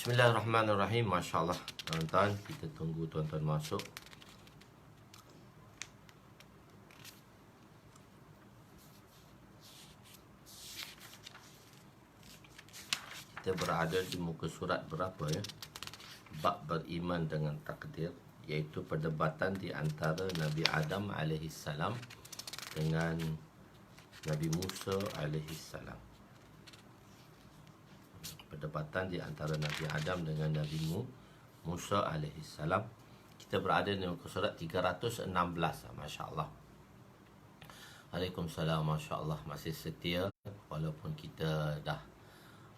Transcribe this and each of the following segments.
Bismillahirrahmanirrahim. Masya Allah, tuan-tuan, kita tunggu tuan-tuan masuk. Kita berada di muka surat berapa ya? Bab beriman dengan takdir, iaitu perdebatan di antara Nabi Adam alaihissalam dengan Nabi Musa alaihissalam. Perdebatan di antara Nabi Adam dengan Nabi Musa alaihissalam. Kita berada di muka surat 316. Masya Allah. Waalaikumsalam. Masya Allah, masih setia walaupun kita dah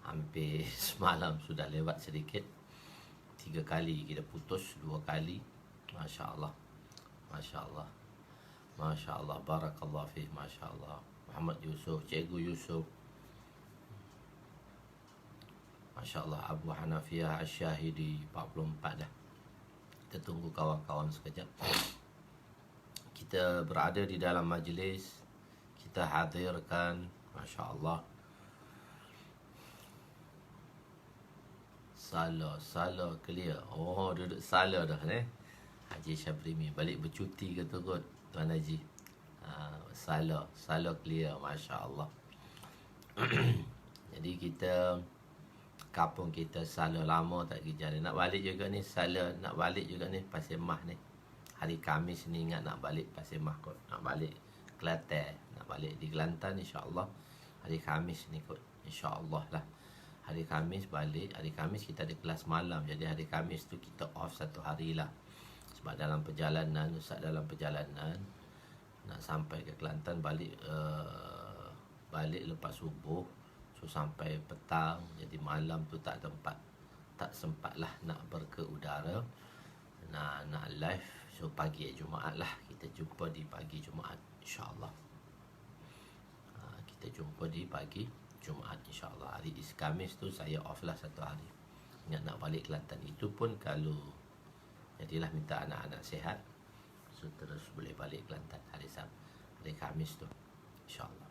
hampir semalam sudah lewat sedikit. 3 kali kita putus, 2 kali. Masya Allah. Masya Allah. Masya Allah. Barakallah fih. Masya Allah. Muhammad Yusuf, Cikgu Yusuf. Masya Allah. Abu Hanafiah Asyahidi 44 dah. Kita tunggu kawan-kawan sekejap. Kita berada di dalam majlis. Kita hadirkan. Masya Allah. Salah clear. Oh, duduk salah dah ni. Haji Syaprimi balik bercuti ke tu kot, Tuan Haji. Salah clear. Masya Allah. Jadi kita kampung kita salah lama tak pergi jalan. Nak balik juga ni, salah nak balik juga ni Pasir Mah ni. Hari Khamis ni ingat nak balik Pasir Mah kot. Nak balik Kelantan, nak balik di Kelantan insya-Allah. Hari Khamis ni kot, insya-Allah lah. Hari Khamis balik. Hari Khamis kita ada kelas malam. Jadi hari Khamis tu kita off 1 hari lah. Sebab dalam perjalanan, Ustaz dalam perjalanan nak sampai ke Kelantan, balik balik lepas subuh. So sampai petang. Jadi malam tu tak sempat lah nak berkeudara, nak live. So pagi Jumaat lah, kita jumpa di pagi Jumaat insya-Allah. Kita jumpa di pagi Jumaat insya-Allah. Hari Khamis tu saya off lah 1 hari. Ingat nak balik Kelantan. Itu pun kalau jadilah minta anak-anak sihat, so terus boleh balik Kelantan hari Khamis tu insya-Allah.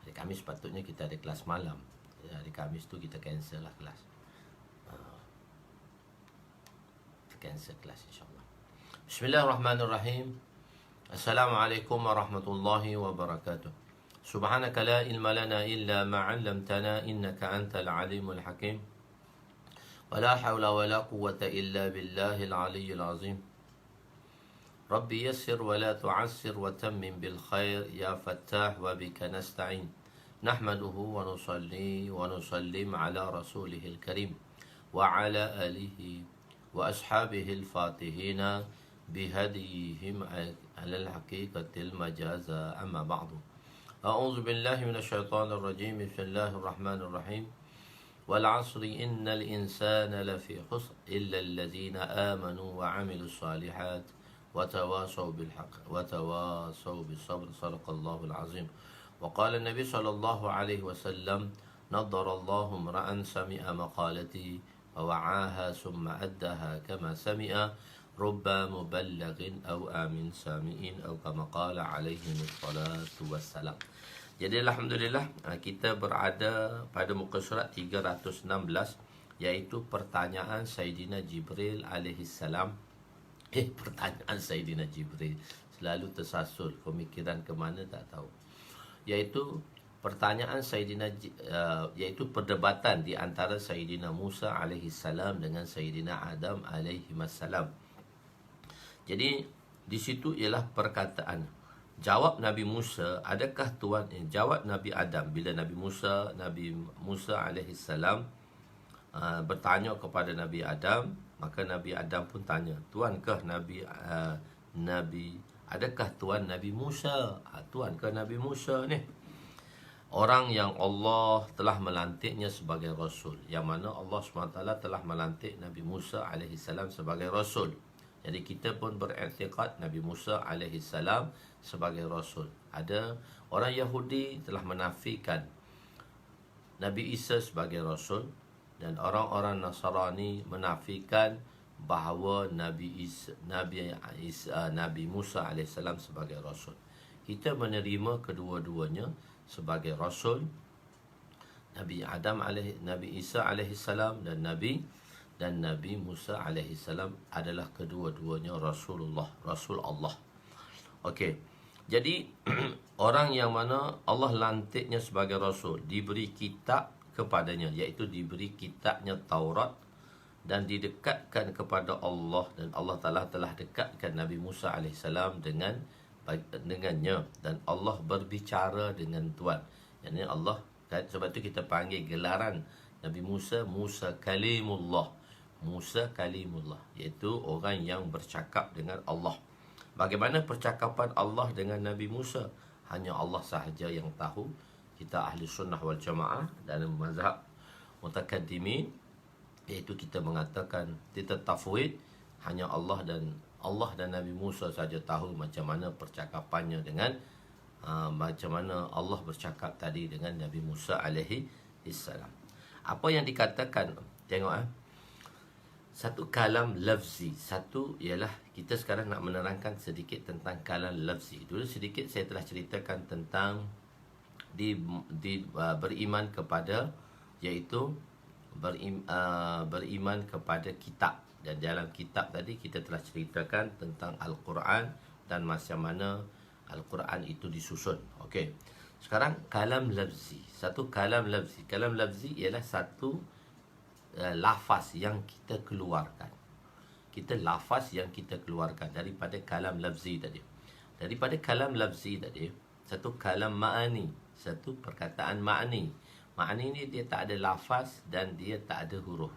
Hari Khamis patutnya kita ada kelas malam. Hari Khamis tu kita cancel lah kelas. Kita cancel kelas insya-Allah. Bismillahirrahmanirrahim. Assalamualaikum warahmatullahi wabarakatuh. Subhanaka la ilma lana illa ma 'allamtana innaka antal alimul hakim. Wala hawla wala quwwata illa billahil aliyyil azim. Rabbi yassir wa la tu'assir wa tammim bil khair ya fattah wa bika nasta'in. Nahmaduhu wa nusalli wa nusallim ala rasulihil karim wa ala alihi wa ashabihil fatihina bihadihim ala al-haqiqatil majaza amma ba'du. A'udzu billahi minasyaitonir rajim. Bismillahirrahmanirrahim. Wal 'asri innal insana lafi khusr illa alladhina amanu wa 'amilus salihat wa tawasaw bil haqq wa tawasaw bis sabr. Shadaqallahul azim. Wa qala an-nabi sallallahu alaihi wasallam, naddarallahu imra'an sami'a maqalati wa wa'aha thumma addaha kama sami'a rubba muballighin aw amin sami'in aw kama qala alaihi wassalatu wassalam. Jadi alhamdulillah kita berada pada muka surat 316, iaitu pertanyaan Sayyidina Jibril alaihissalam. Pertanyaan Sayyidina Jibril selalu tersasul, pemikiran ke mana tak tahu. Iaitu pertanyaan iaitu perdebatan di antara Sayyidina Musa alaihissalam dengan Sayyidina Adam alaihissalam. Jadi di situ ialah perkataan jawab Nabi Musa, adakah Tuhan jawab Nabi Adam bila Nabi Musa alaihissalam bertanya kepada Nabi Adam, maka Nabi Adam pun tanya, tuankah adakah Tuhan Nabi Musa? Tuankah Nabi Musa ni? Orang yang Allah telah melantiknya sebagai Rasul, yang mana Allah SWT telah melantik Nabi Musa alaihissalam sebagai Rasul. Jadi kita pun beriktikad Nabi Musa alaihissalam sebagai Rasul. Ada orang Yahudi telah menafikan Nabi Isa sebagai Rasul, dan orang-orang Nasrani menafikan bahawa Nabi Musa alaihissalam sebagai Rasul. Kita menerima kedua-duanya sebagai Rasul, Nabi Isa alaihi salam dan Nabi Musa alaihi salam adalah kedua-duanya Rasul Allah. Okey. Jadi orang yang mana Allah lantiknya sebagai rasul, diberi kitab kepadanya, iaitu diberi kitabnya Taurat, dan didekatkan kepada Allah, dan Allah Taala telah dekatkan Nabi Musa alaihissalam dengannya, dan Allah berbicara dengan Tuhan. Yang Allah, sebab itu kita panggil gelaran Nabi Musa Kalimullah. Musa Kalimullah, iaitu orang yang bercakap dengan Allah. Bagaimana percakapan Allah dengan Nabi Musa? Hanya Allah sahaja yang tahu. Kita ahli sunnah wal jamaah dalam mazhab mutakaddimin, iaitu kita mengatakan, kita tafwid, hanya Allah dan Nabi Musa saja tahu macam mana percakapannya dengan macam mana Allah bercakap tadi dengan Nabi Musa alaihi salam. Apa yang dikatakan, tengok satu kalam lafzi. Satu ialah kita sekarang nak menerangkan sedikit tentang kalam lafzi. Dulu sedikit saya telah ceritakan tentang beriman kepada, iaitu beriman kepada kitab. Dan dalam kitab tadi kita telah ceritakan tentang Al-Quran dan macam mana Al-Quran itu disusun. Okey. Sekarang kalam lafzi. Satu kalam lafzi. Kalam lafzi ialah satu lafaz yang kita keluarkan. Lafaz yang kita keluarkan daripada kalam lafzi tadi. Daripada kalam lafzi tadi, satu kalam ma'ani, satu perkataan ma'ani. Ma'ani ni dia tak ada lafaz dan dia tak ada huruf.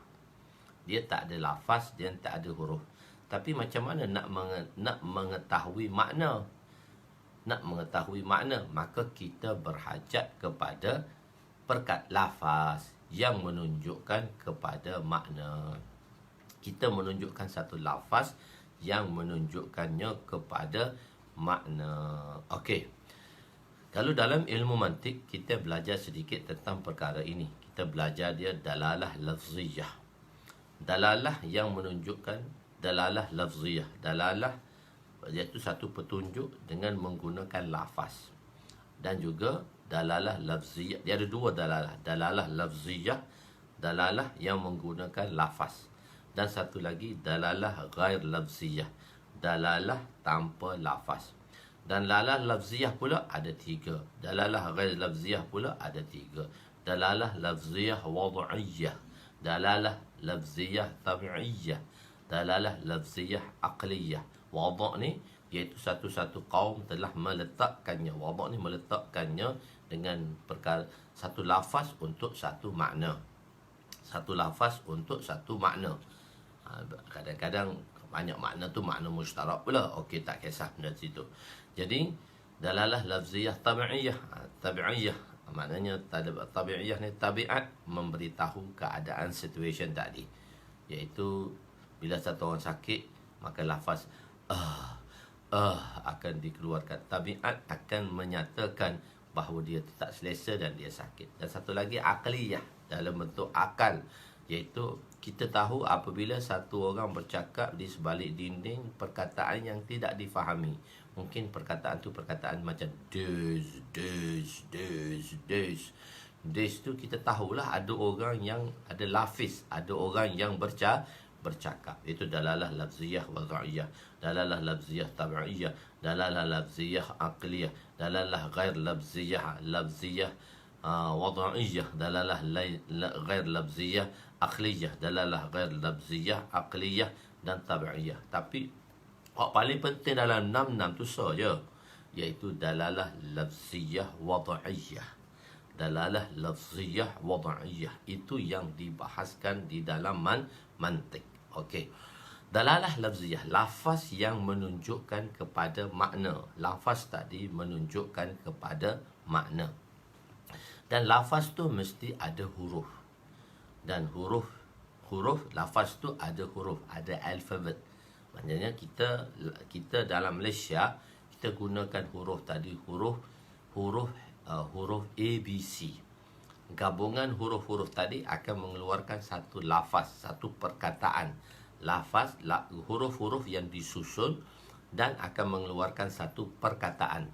Dia tak ada lafaz dan tak ada huruf. Tapi macam mana nak mengetahui makna? Nak mengetahui makna, maka kita berhajat kepada lafaz yang menunjukkan kepada makna. Kita menunjukkan satu lafaz yang menunjukkannya kepada makna. Okey. Kalau dalam ilmu mantik kita belajar sedikit tentang perkara ini. Kita belajar dia dalalah lafziyah. Dalalah yang menunjukkan, dalalah lafziyah. Dalalah iaitu satu petunjuk dengan menggunakan lafaz. Dan juga dalalah lafziyah. Dia ada dua dalalah. Dalalah lafziyah, dalalah yang menggunakan lafaz. Dan satu lagi dalalah ghair lafziyah, dalalah tanpa lafaz. Dan dalalah lafziyah pula ada tiga. Dalalah ghair lafziyah pula ada tiga. Dalalah lafziyah wad'iyah, dalalah lafziyah tabi'iyah, dalalah lafziyah aqliyah. Wad' ni iaitu satu-satu kaum telah meletakkannya. Wad' ni meletakkannya dengan perkara satu lafaz untuk satu makna. Satu lafaz untuk satu makna. Kadang-kadang banyak makna tu makna mustarak pula. Okey, tak kisah benda situ. Jadi dalalah lafziyah tabi'iyah. Tabi'iyah maknanya tabi'iyah ni tabiat, memberitahu keadaan situation tadi. Iaitu bila satu orang sakit, maka lafaz akan dikeluarkan. Tabiat akan menyatakan bahawa dia tak selesa dan dia sakit. Dan satu lagi aqliyah, dalam bentuk akal, iaitu kita tahu apabila satu orang bercakap di sebalik dinding perkataan yang tidak difahami. Mungkin perkataan tu perkataan macam this. This tu kita tahulah ada orang yang ada lafiz, ada orang yang bercakap. Itu dalalah lafziyah wad'iyah, dalalah lafziyah tabi'iyah, dalalah lafziyah aqliyah, dalalah ghair lafziyah wad'iyah, dalalah ghair lafziyah aqliyah, dalalah ghair lafziyah aqliyah dan tabi'iyah. Tapi yang paling penting dalam 6 tu saja, iaitu dalalah lafziyah wad'iyah. Dalalah lafziyah wad'iyah itu yang dibahaskan di dalam mantik. Okey. Dalalah lafziyah, lafaz yang menunjukkan kepada makna. Lafaz tadi menunjukkan kepada makna. Dan lafaz tu mesti ada huruf. Dan huruf lafaz tu ada huruf, ada alfabet. Maknanya kita dalam Malaysia kita gunakan huruf tadi, huruf ABC. Gabungan huruf-huruf tadi akan mengeluarkan satu lafaz, satu perkataan. Lafaz, huruf-huruf yang disusun dan akan mengeluarkan satu perkataan.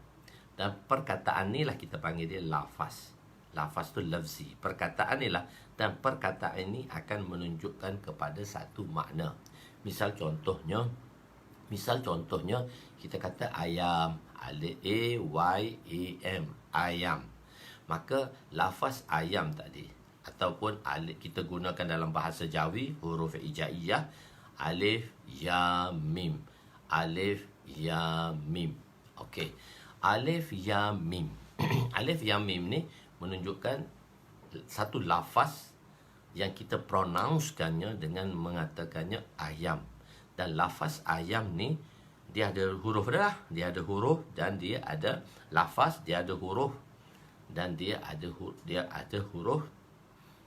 Dan perkataan inilah kita panggil dia lafaz. Lafaz tu lafzi, perkataan ni lah. Dan perkataan ini akan menunjukkan kepada satu makna. Misal contohnya kita kata ayam, alif A-Y-A-M, ayam. Maka lafaz ayam tadi ataupun alif kita gunakan dalam bahasa Jawi, huruf hijaiyah, alif ya mim, alif ya mim. Okey, alif ya mim. Alif ya mim ni menunjukkan satu lafaz yang kita pronouncekannya dengan mengatakannya ayam. Dan lafaz ayam ni dia ada huruf dah, dia ada huruf dan dia ada lafaz, dia ada huruf dan dia ada huruf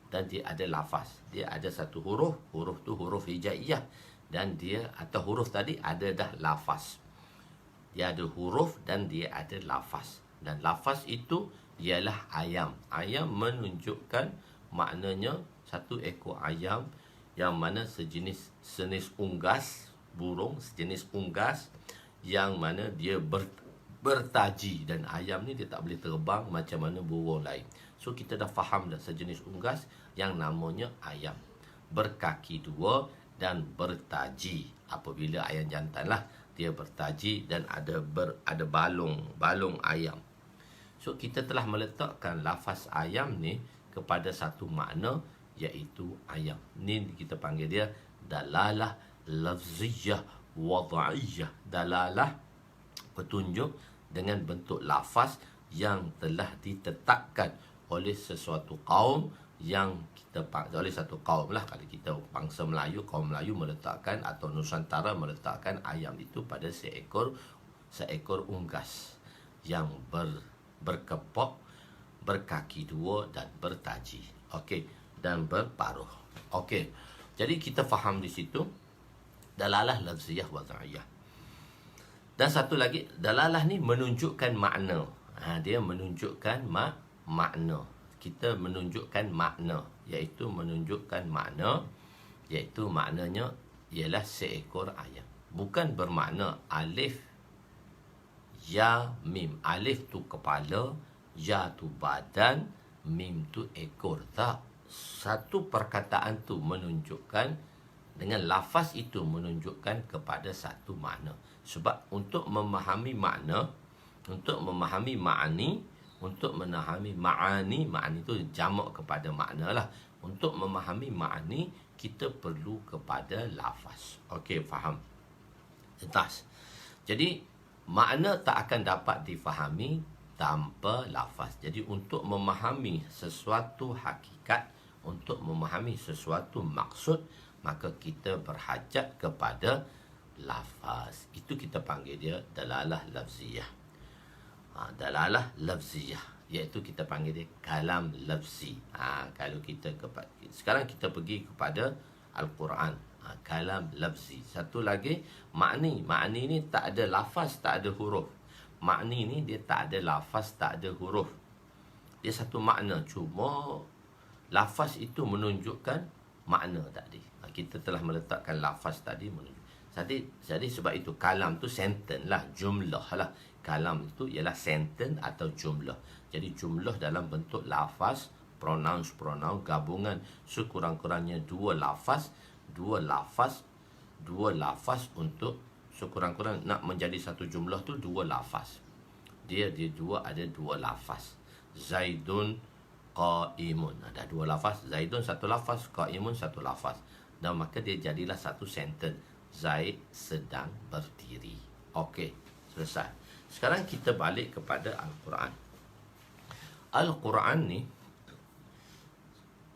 dan dia ada lafaz. Dia ada satu huruf tu huruf hijaiyah, dan dia atau huruf tadi ada dah lafaz. Dia ada huruf dan dia ada lafaz. Dan lafaz itu ialah ayam. Ayam menunjukkan maknanya satu ekor ayam yang mana sejenis unggas, burung sejenis unggas yang mana dia bertaji, dan ayam ni dia tak boleh terbang macam mana burung lain. So kita dah faham dah sejenis unggas yang namanya ayam, berkaki dua dan bertaji. Apabila ayam jantan lah, dia bertaji dan ada balung ayam. So kita telah meletakkan lafaz ayam ni kepada satu makna, iaitu ayam. Ni kita panggil dia dalalah lafziyah wad'iyah. Dalalah petunjuk dengan bentuk lafaz yang telah ditetapkan oleh sesuatu kaum, yang kita oleh satu kaum lah. Kalau kita bangsa Melayu, kaum Melayu meletakkan atau Nusantara meletakkan ayam itu pada seekor unggas yang berkepok, berkaki dua dan bertaji. Okey, dan berparuh. Okey. Jadi kita faham di situ dalalah lafziyah wad'iyah. Dan satu lagi, dalalah ni menunjukkan makna. Dia menunjukkan makna. Kita menunjukkan makna, iaitu maknanya ialah seekor ayam. Bukan bermakna alif ya mim. Alif tu kepala, ya tu badan, mim tu ekor. Tak. Satu perkataan tu menunjukkan, dengan lafaz itu menunjukkan kepada satu makna. Sebab untuk memahami makna, untuk memahami ma'ani, ma'ani tu jamak kepada makna lah. Untuk memahami ma'ani, kita perlu kepada lafaz. Okey, faham? Entas. Jadi makna tak akan dapat difahami tanpa lafaz. Jadi untuk memahami sesuatu hakikat, untuk memahami sesuatu maksud, maka kita berhajat kepada lafaz. Itu kita panggil dia dalalah lafziyah. Dalalah lafziyah, iaitu kita panggil dia kalam lafzi. Kalau kita sekarang kita pergi kepada Al-Quran, kalam lafzi. Satu lagi, makni. Makni ni tak ada lafaz, tak ada huruf. Makni ni dia tak ada lafaz, tak ada huruf. Dia satu makna, cuma lafaz itu menunjukkan makna tadi. Kita telah meletakkan lafaz tadi menunjuk. Jadi sebab itu kalam tu sentence lah, jumlah lah. Kalam itu ialah sentence atau jumlah. Jadi jumlah dalam bentuk lafaz, pronoun gabungan sekurang-kurangnya dua lafaz untuk sekurang-kurang nak menjadi satu jumlah tu dua lafaz. Dia ada dua lafaz. Zaidun qaimun. Ada dua lafaz. Zaidun satu lafaz, qaimun satu lafaz. Dan maka dia jadilah satu sentence. Zaid sedang berdiri. Okey, selesai. Sekarang kita balik kepada Al-Quran.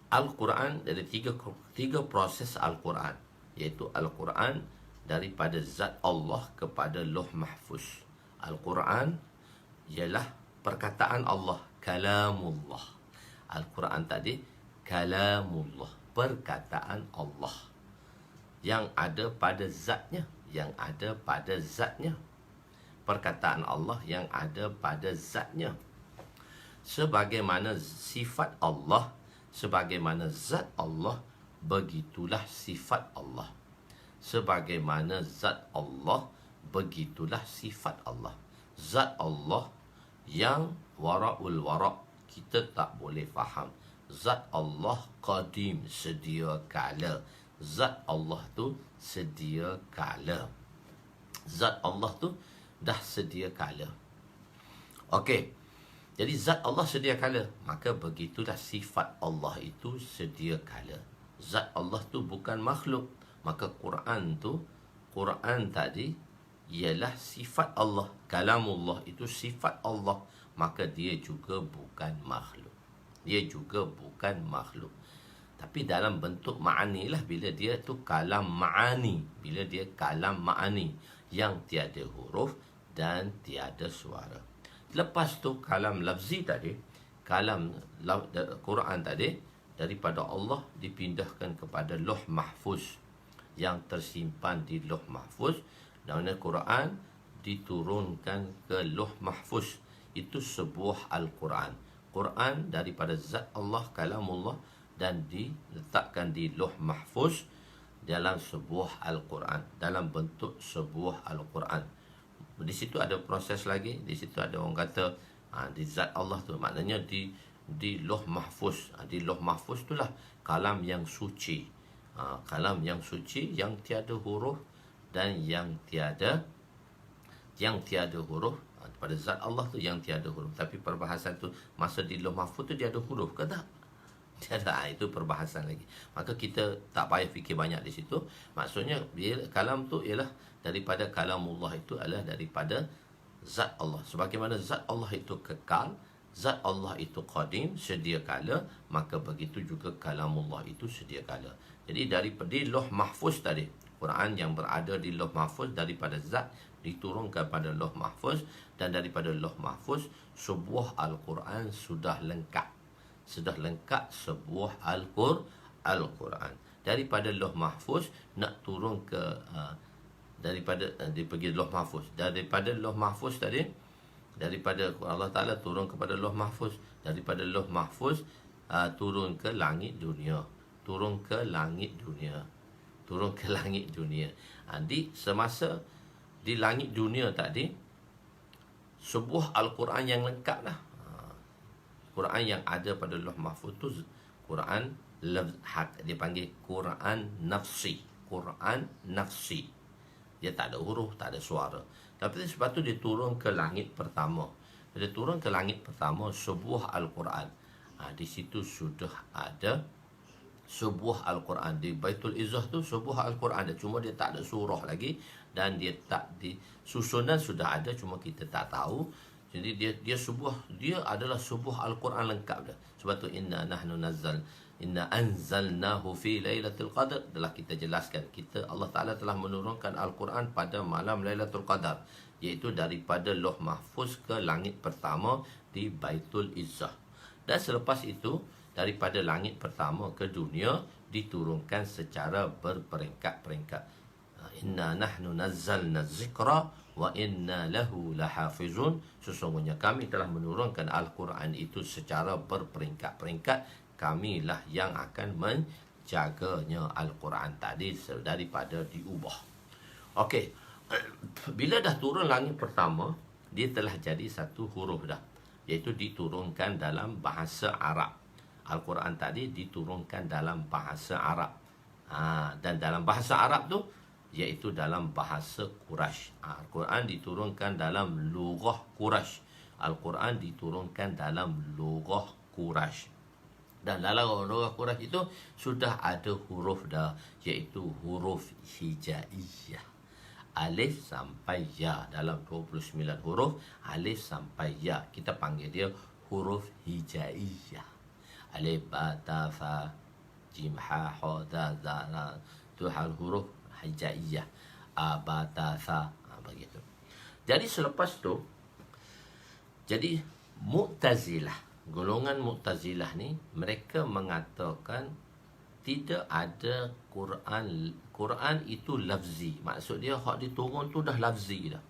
Al-Quran ada tiga proses Al-Quran, iaitu Al-Quran daripada zat Allah kepada Lauh Mahfuz. Al-Quran ialah perkataan Allah, kalamullah. Al-Quran tadi kalamullah, perkataan Allah yang ada pada zatnya, perkataan Allah yang ada pada zatnya. Sebagaimana sifat Allah, sebagaimana zat Allah, begitulah sifat Allah. Sebagaimana zat Allah, begitulah sifat Allah. Zat Allah yang wara'ul wara', kita tak boleh faham. Zat Allah qadim, sedia kala. Zat Allah tu sedia kala. Zat Allah tu dah sedia kala. Okey. Jadi zat Allah sedia kala, maka begitulah sifat Allah itu sedia kala. Zat Allah tu bukan makhluk. Maka Quran tadi ialah sifat Allah. Kalamullah itu sifat Allah, maka dia juga bukan makhluk. Dia juga bukan makhluk. Tapi dalam bentuk ma'ani lah, bila dia tu kalam ma'ani, bila dia kalam ma'ani yang tiada huruf dan tiada suara. Lepas tu kalam lafzi tadi, kalam Quran tadi daripada Allah dipindahkan kepada Lauh Mahfuz, yang tersimpan di Lauh Mahfuz. Dan Quran diturunkan ke Lauh Mahfuz. Itu sebuah Al-Quran. Quran daripada zat Allah, kalamullah, dan diletakkan di Lauh Mahfuz dalam sebuah Al-Quran, dalam bentuk sebuah Al-Quran. Di situ ada proses lagi. Di situ ada orang kata di zat Allah tu, maknanya di Lauh Mahfuz. Di Lauh Mahfuz itulah kalam yang suci. Kalam yang suci, yang tiada huruf dan yang tiada huruf. Pada zat Allah tu yang tiada huruf. Tapi perbahasan tu, masa di Lauh Mahfuz tu dia ada huruf ke tak? Tiada. Itu perbahasan lagi. Maka kita tak payah fikir banyak di situ. Maksudnya kalam tu ialah daripada kalamullah, itu adalah daripada zat Allah. Sebagaimana zat Allah itu kekal, zat Allah itu qadim, sedia kala, maka begitu juga kalamullah itu sedia kala. Jadi daripada Lauh Mahfuz tadi, Quran yang berada di Lauh Mahfuz, daripada zat diturunkan pada Lauh Mahfuz, dan daripada Lauh Mahfuz sebuah Al-Quran sudah lengkap. Sudah lengkap sebuah Al-Quran. Daripada Lauh Mahfuz nak turun ke daripada dia pergi Lauh Mahfuz. Daripada Lauh Mahfuz tadi, daripada Allah Ta'ala turun kepada Lauh Mahfuz. Daripada Lauh Mahfuz turun ke langit dunia. Turun ke langit dunia. Turun ke langit dunia. Di semasa di langit dunia tadi, sebuah Al-Quran yang lengkap lah. Quran yang ada pada Lauh Mahfuz tu Quran dia panggil Quran nafsi. Quran nafsi. Dia tak ada huruf, tak ada suara. Tapi sebab tu dia turun ke langit pertama. Dia turun ke langit pertama, sebuah Al-Quran. Di situ sudah ada sebuah Al-Quran. Di Baitul Izzah tu sebuah Al-Quran ada. Cuma dia tak ada surah lagi. Dan dia tak di susunan sudah ada, cuma kita tak tahu. Jadi dia adalah sebuah Al-Quran lengkap dah. Sebab tu inna anzalnahu fi lailatul qadar, telah kita jelaskan. Allah Ta'ala telah menurunkan Al-Quran pada malam Lailatul Qadar, iaitu daripada Lauh Mahfuz ke langit pertama di Baitul Izzah. Dan selepas itu daripada langit pertama ke dunia diturunkan secara berperingkat-peringkat. Inna nahnu nazzalna zikra wa inna lahu lahafizun. Sesungguhnya kami telah menurunkan Al-Quran itu secara berperingkat-peringkat. Kamilah yang akan menjaganya Al-Quran tadi daripada diubah. Okey. Bila dah turun langit pertama, dia telah jadi satu huruf dah, iaitu diturunkan dalam bahasa Arab. Al-Quran tadi diturunkan dalam bahasa Arab. Dan dalam bahasa Arab tu iaitu dalam bahasa Quraisy. Al-Quran diturunkan dalam lughah Quraisy. Al-Quran diturunkan dalam lughah Quraisy. Dan dalam lughah Quraisy itu sudah ada huruf dah, iaitu huruf hijaiyah. Alif sampai ya. Dalam 29 huruf, alif sampai ya, kita panggil dia huruf hijaiyah. Alif, ba, ta, fa, jim, ha, ha, da, za, la. Itu huruf hijaiyah. Ba, ta, sa, begitu. Jadi selepas tu, jadi Mu'tazilah, golongan Mu'tazilah ni, mereka mengatakan tidak ada Quran itu lafzi. Maksud dia hak diturun tu dah lafzi dah.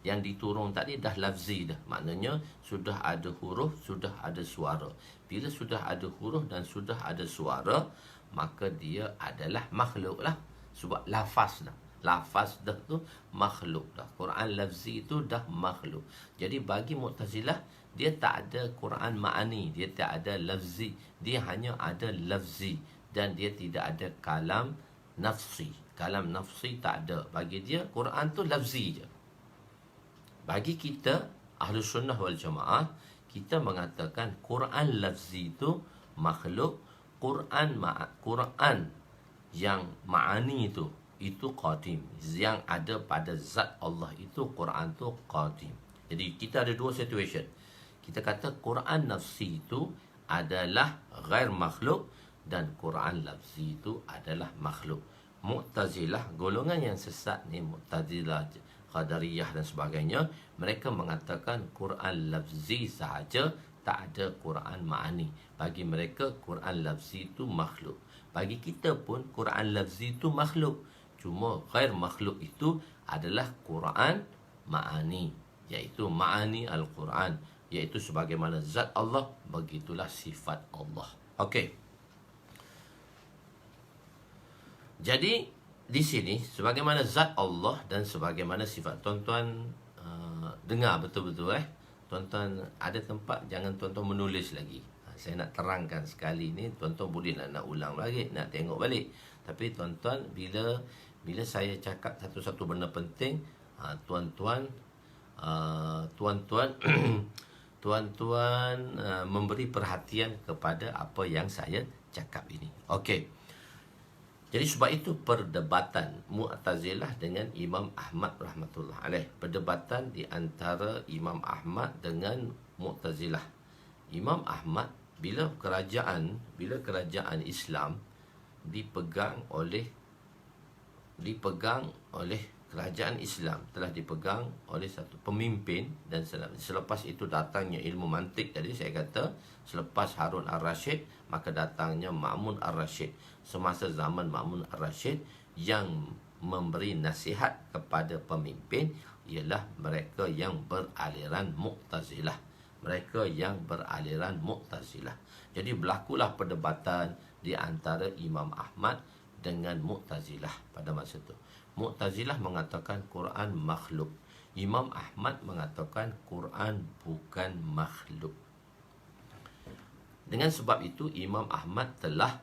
Yang diturun tadi dah lafzi dah. Maknanya sudah ada huruf, sudah ada suara. Bila sudah ada huruf dan sudah ada suara, maka dia adalah makhluk lah. Sebab lafaz dah. Lafaz dah tu makhluk dah. Quran lafzi itu dah makhluk. Jadi bagi Mu'tazilah, dia tak ada Quran ma'ani, dia tak ada lafzi, dia hanya ada lafzi, dan dia tidak ada kalam nafsi. Kalam nafsi tak ada. Bagi dia Quran tu lafzi je. Bagi kita Ahlus Sunnah wal Jamaah, kita mengatakan Quran lafzi tu makhluk, Quran yang ma'ani itu qadim. Yang ada pada zat Allah itu Quran tu qadim. Jadi kita ada dua situation. Kita kata Quran nafsi itu adalah ghair makhluk, dan Quran lafzi itu adalah makhluk. Mu'tazilah, golongan yang sesat ni, Mu'tazilah, Qadariyah dan sebagainya, mereka mengatakan Quran lafzi sahaja, tak ada Quran ma'ani. Bagi mereka Quran lafzi itu makhluk. Bagi kita pun Quran lafzi itu makhluk. Cuma ghair makhluk itu adalah Quran ma'ani, iaitu ma'ani Al-Quran, iaitu sebagaimana zat Allah, begitulah sifat Allah. Okey. Jadi di sini sebagaimana zat Allah dan sebagaimana sifat. Tuan-tuan dengar betul-betul Tuan-tuan ada tempat jangan tuan-tuan menulis lagi. Saya nak terangkan sekali ni, tuan-tuan boleh nak ulang lagi, nak tengok balik. Tapi tuan-tuan bila saya cakap satu-satu benda penting, tuan-tuan memberi perhatian kepada apa yang saya cakap ini. Okey. Jadi sebab itu perdebatan Mu'tazilah dengan Imam Ahmad rahmatullah alaih. Perdebatan di antara Imam Ahmad dengan Mu'tazilah. Imam Ahmad bila kerajaan Islam dipegang oleh kerajaan Islam, telah dipegang oleh satu pemimpin, dan selepas itu datangnya ilmu mantik. Jadi saya kata selepas Harun al-Rashid, maka datangnya Ma'mun al-Rashid. Semasa zaman Ma'mun al-Rashid, yang memberi nasihat kepada pemimpin ialah mereka yang beraliran Mu'tazilah. Jadi berlakulah perdebatan di antara Imam Ahmad dengan Mu'tazilah pada masa itu. Mu'tazilah mengatakan Quran makhluk. Imam Ahmad mengatakan Quran bukan makhluk. Dengan sebab itu Imam Ahmad telah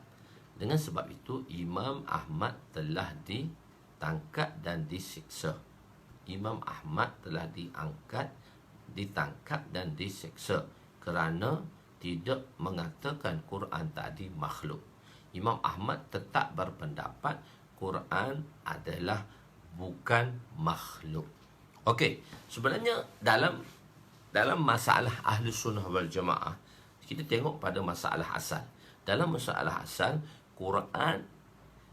ditangkap dan disiksa. Imam Ahmad telah ditangkap dan disiksa kerana tidak mengatakan Quran tadi makhluk. Imam Ahmad tetap berpendapat Quran adalah bukan makhluk. Okey, sebenarnya dalam masalah Ahlus Sunnah wal Jamaah, kita tengok pada masalah asal. Dalam masalah asal, Quran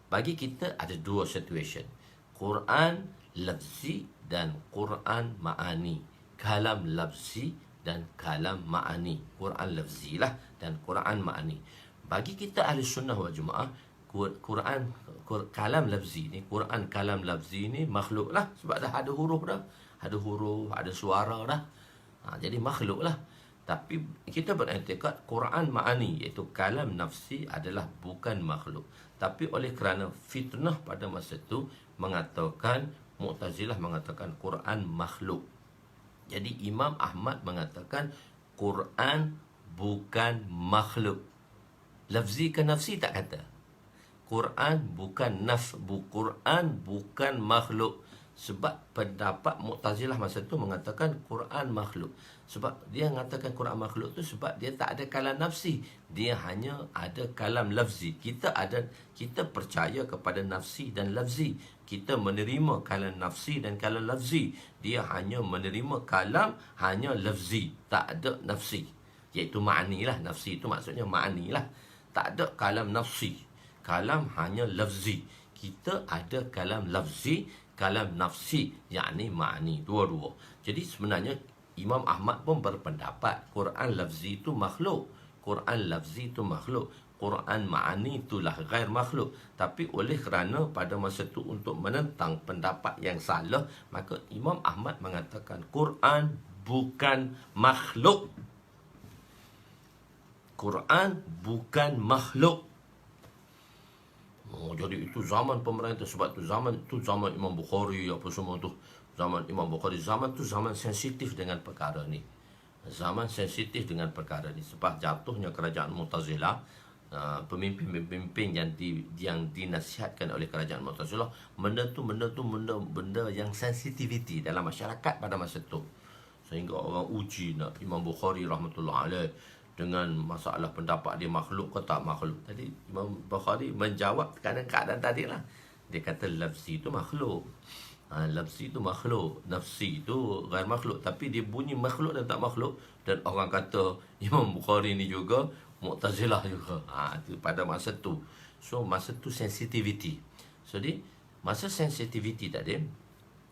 bagi kita ada dua situation. Quran lafzi dan Quran ma'ani. Kalam lafzi dan kalam ma'ani. Quran lafzi lah dan Quran ma'ani. Bagi kita Ahlus Sunnah wal Jamaah, kalam lafzi ni, Quran kalam lafzi ni makhluk lah, sebab dah ada huruf, ada suara dah. Jadi makhluk lah. Tapi kita beriktikad Quran ma'ani, iaitu kalam nafsi, adalah bukan makhluk. Tapi oleh kerana fitnah pada masa itu mengatakan, Mu'tazilah mengatakan Quran makhluk. Jadi Imam Ahmad mengatakan Quran bukan makhluk. Lafzi ke nafsi tak kata. Quran bukan Quran bukan makhluk. Sebab pendapat Mu'tazilah masa itu mengatakan Quran makhluk. Sebab dia mengatakan Quran makhluk tu sebab dia tak ada kalam nafsi. Dia hanya ada kalam lafzi. Kita percaya kepada nafsi dan lafzi. Kita menerima kalam nafsi dan kalam lafzi. Dia hanya menerima kalam hanya lafzi, tak ada nafsi. Iaitu ma'ani lah. Nafsi itu maksudnya ma'ani lah. Tak ada kalam nafsi. Kalam hanya lafzi. Kita ada kalam lafzi, kalam nafsi, yakni ma'ani, dua-dua. Jadi sebenarnya Imam Ahmad pun berpendapat Quran lafzi itu makhluk. Quran lafzi itu makhluk. Quran ma'ani itulah ghair makhluk. Tapi oleh kerana pada masa itu untuk menentang pendapat yang salah, maka Imam Ahmad mengatakan Quran bukan makhluk. Quran bukan makhluk. Jadi itu zaman pemerintah. Sebab tu zaman Imam Bukhari apa semua tu. Zaman Imam Bukhari, zaman tu zaman sensitif dengan perkara ni. Zaman sensitif dengan perkara ni. Sebab jatuhnya kerajaan Mu'tazilah, pemimpin-pemimpin yang dinasihatkan oleh kerajaan Mu'tazilah, benda yang sensitiviti dalam masyarakat pada masa tu. Sehingga orang uji nak Imam Bukhari rahmatullah alaih dengan masalah pendapat dia makhluk ke tak makhluk. Tadi Imam Bukhari menjawab keadaan tadi lah. Dia kata lafzi itu makhluk. Lafzi itu makhluk, nafsi itu ghair makhluk. Tapi dia bunyi makhluk dan tak makhluk. Dan orang kata Imam Bukhari ni juga Mu'tazilah juga. Itu pada masa tu. So masa tu sensitivity. So di masa sensitivity tadi,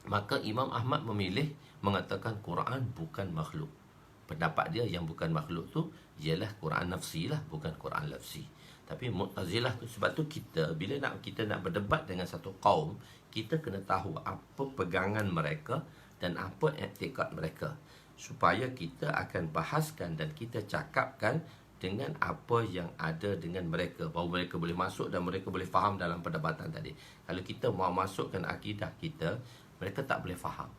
maka Imam Ahmad memilih mengatakan Quran bukan makhluk. Pendapat dia yang bukan makhluk tu ialah Quran nafsi lah, bukan Quran lafzi. Tapi Mu'tazilah tu, sebab tu bila kita nak berdebat dengan satu kaum, kita kena tahu apa pegangan mereka dan apa i'tikad mereka, supaya kita akan bahaskan dan kita cakapkan dengan apa yang ada dengan mereka, bahawa mereka boleh masuk dan mereka boleh faham dalam perdebatan tadi. Kalau kita mau masukkan akidah kita, mereka tak boleh faham.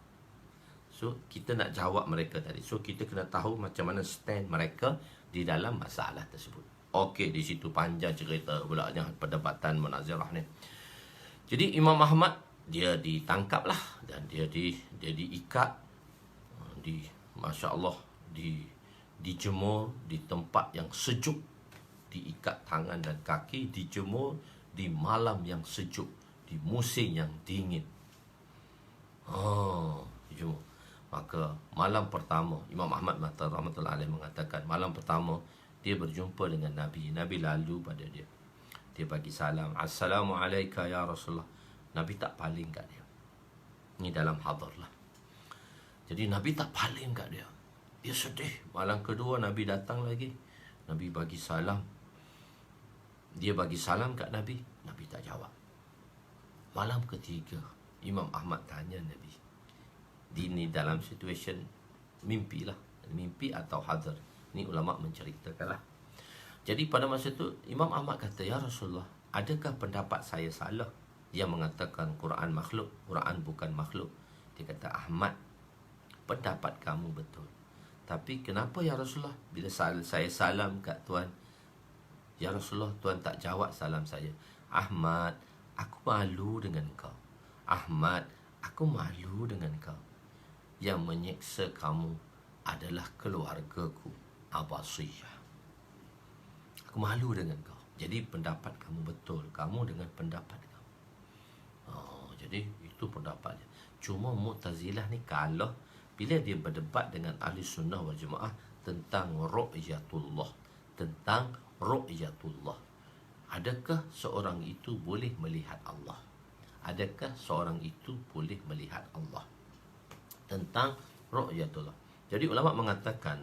So kita nak jawab mereka tadi. So kita kena tahu macam mana stand mereka di dalam masalah tersebut. Okey, di situ panjang cerita pulanya perdebatan munazirah ni. Jadi Imam Ahmad dia ditangkap lah dan dia diikat, masya-Allah, dijemur di tempat yang sejuk, diikat tangan dan kaki, dijemur di malam yang sejuk, di musim yang dingin. Dijemur. Maka malam pertama, Imam Ahmad rahmatullah alaih mengatakan, malam pertama dia berjumpa dengan Nabi. Nabi lalu pada dia. Dia bagi salam. Assalamualaikum ya Rasulullah. Nabi tak paling kat dia. Ini dalam hadar lah. Jadi Nabi tak paling kat dia. Dia sedih. Malam kedua Nabi datang lagi. Nabi bagi salam. Dia bagi salam kat Nabi. Nabi tak jawab. Malam ketiga, Imam Ahmad tanya Nabi. Ini dalam situasi mimpi lah. Mimpi atau hadar. Ini ulama menceritakan lah. Jadi pada masa itu Imam Ahmad kata, ya Rasulullah, adakah pendapat saya salah yang mengatakan Quran makhluk, Quran bukan makhluk? Dia kata, Ahmad, pendapat kamu betul. Tapi kenapa ya Rasulullah bila saya salam kat Tuan, ya Rasulullah, Tuan tak jawab salam saya? Ahmad, aku malu dengan kau. Ahmad, aku malu dengan kau. Yang menyeksa kamu adalah keluargaku Abbasiyah. Aku malu dengan kau. Jadi pendapat kamu betul. Kamu dengan pendapat kamu. Jadi itu pendapatnya. Cuma Mu'tazilah ni kalah bila dia berdebat dengan Ahli Sunnah wal Jamaah tentang ru'yatullah. Tentang ru'yatullah. Adakah seorang itu boleh melihat Allah? Adakah seorang itu boleh melihat Allah? Tentang ru'yatullah. Jadi ulama mengatakan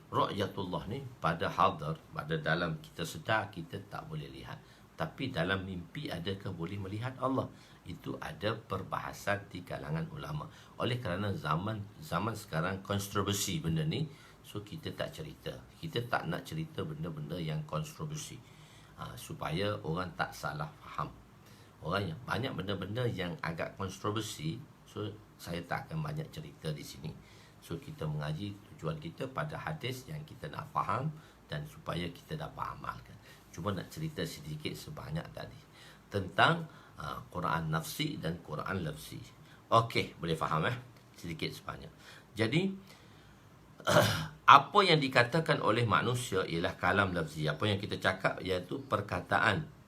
ru'yatullah ni pada hadar, pada dalam kita sedar kita tak boleh lihat. Tapi dalam mimpi adakah boleh melihat Allah? Itu ada perbahasan di kalangan ulama. Oleh kerana zaman sekarang kontroversi benda ni, so kita tak cerita. Kita tak nak cerita benda-benda yang kontroversi. Supaya orang tak salah faham. Orang yang banyak benda-benda yang agak kontroversi, so saya tak akan banyak cerita di sini. So kita mengaji, tujuan kita pada hadis yang kita nak faham dan supaya kita dapat amalkan. Cuma nak cerita sedikit sebanyak tadi tentang Quran nafsi dan Quran lafzi. Okey, boleh faham sedikit sebanyak. Jadi apa yang dikatakan oleh manusia ialah kalam lafzi. Apa yang kita cakap iaitu perkataan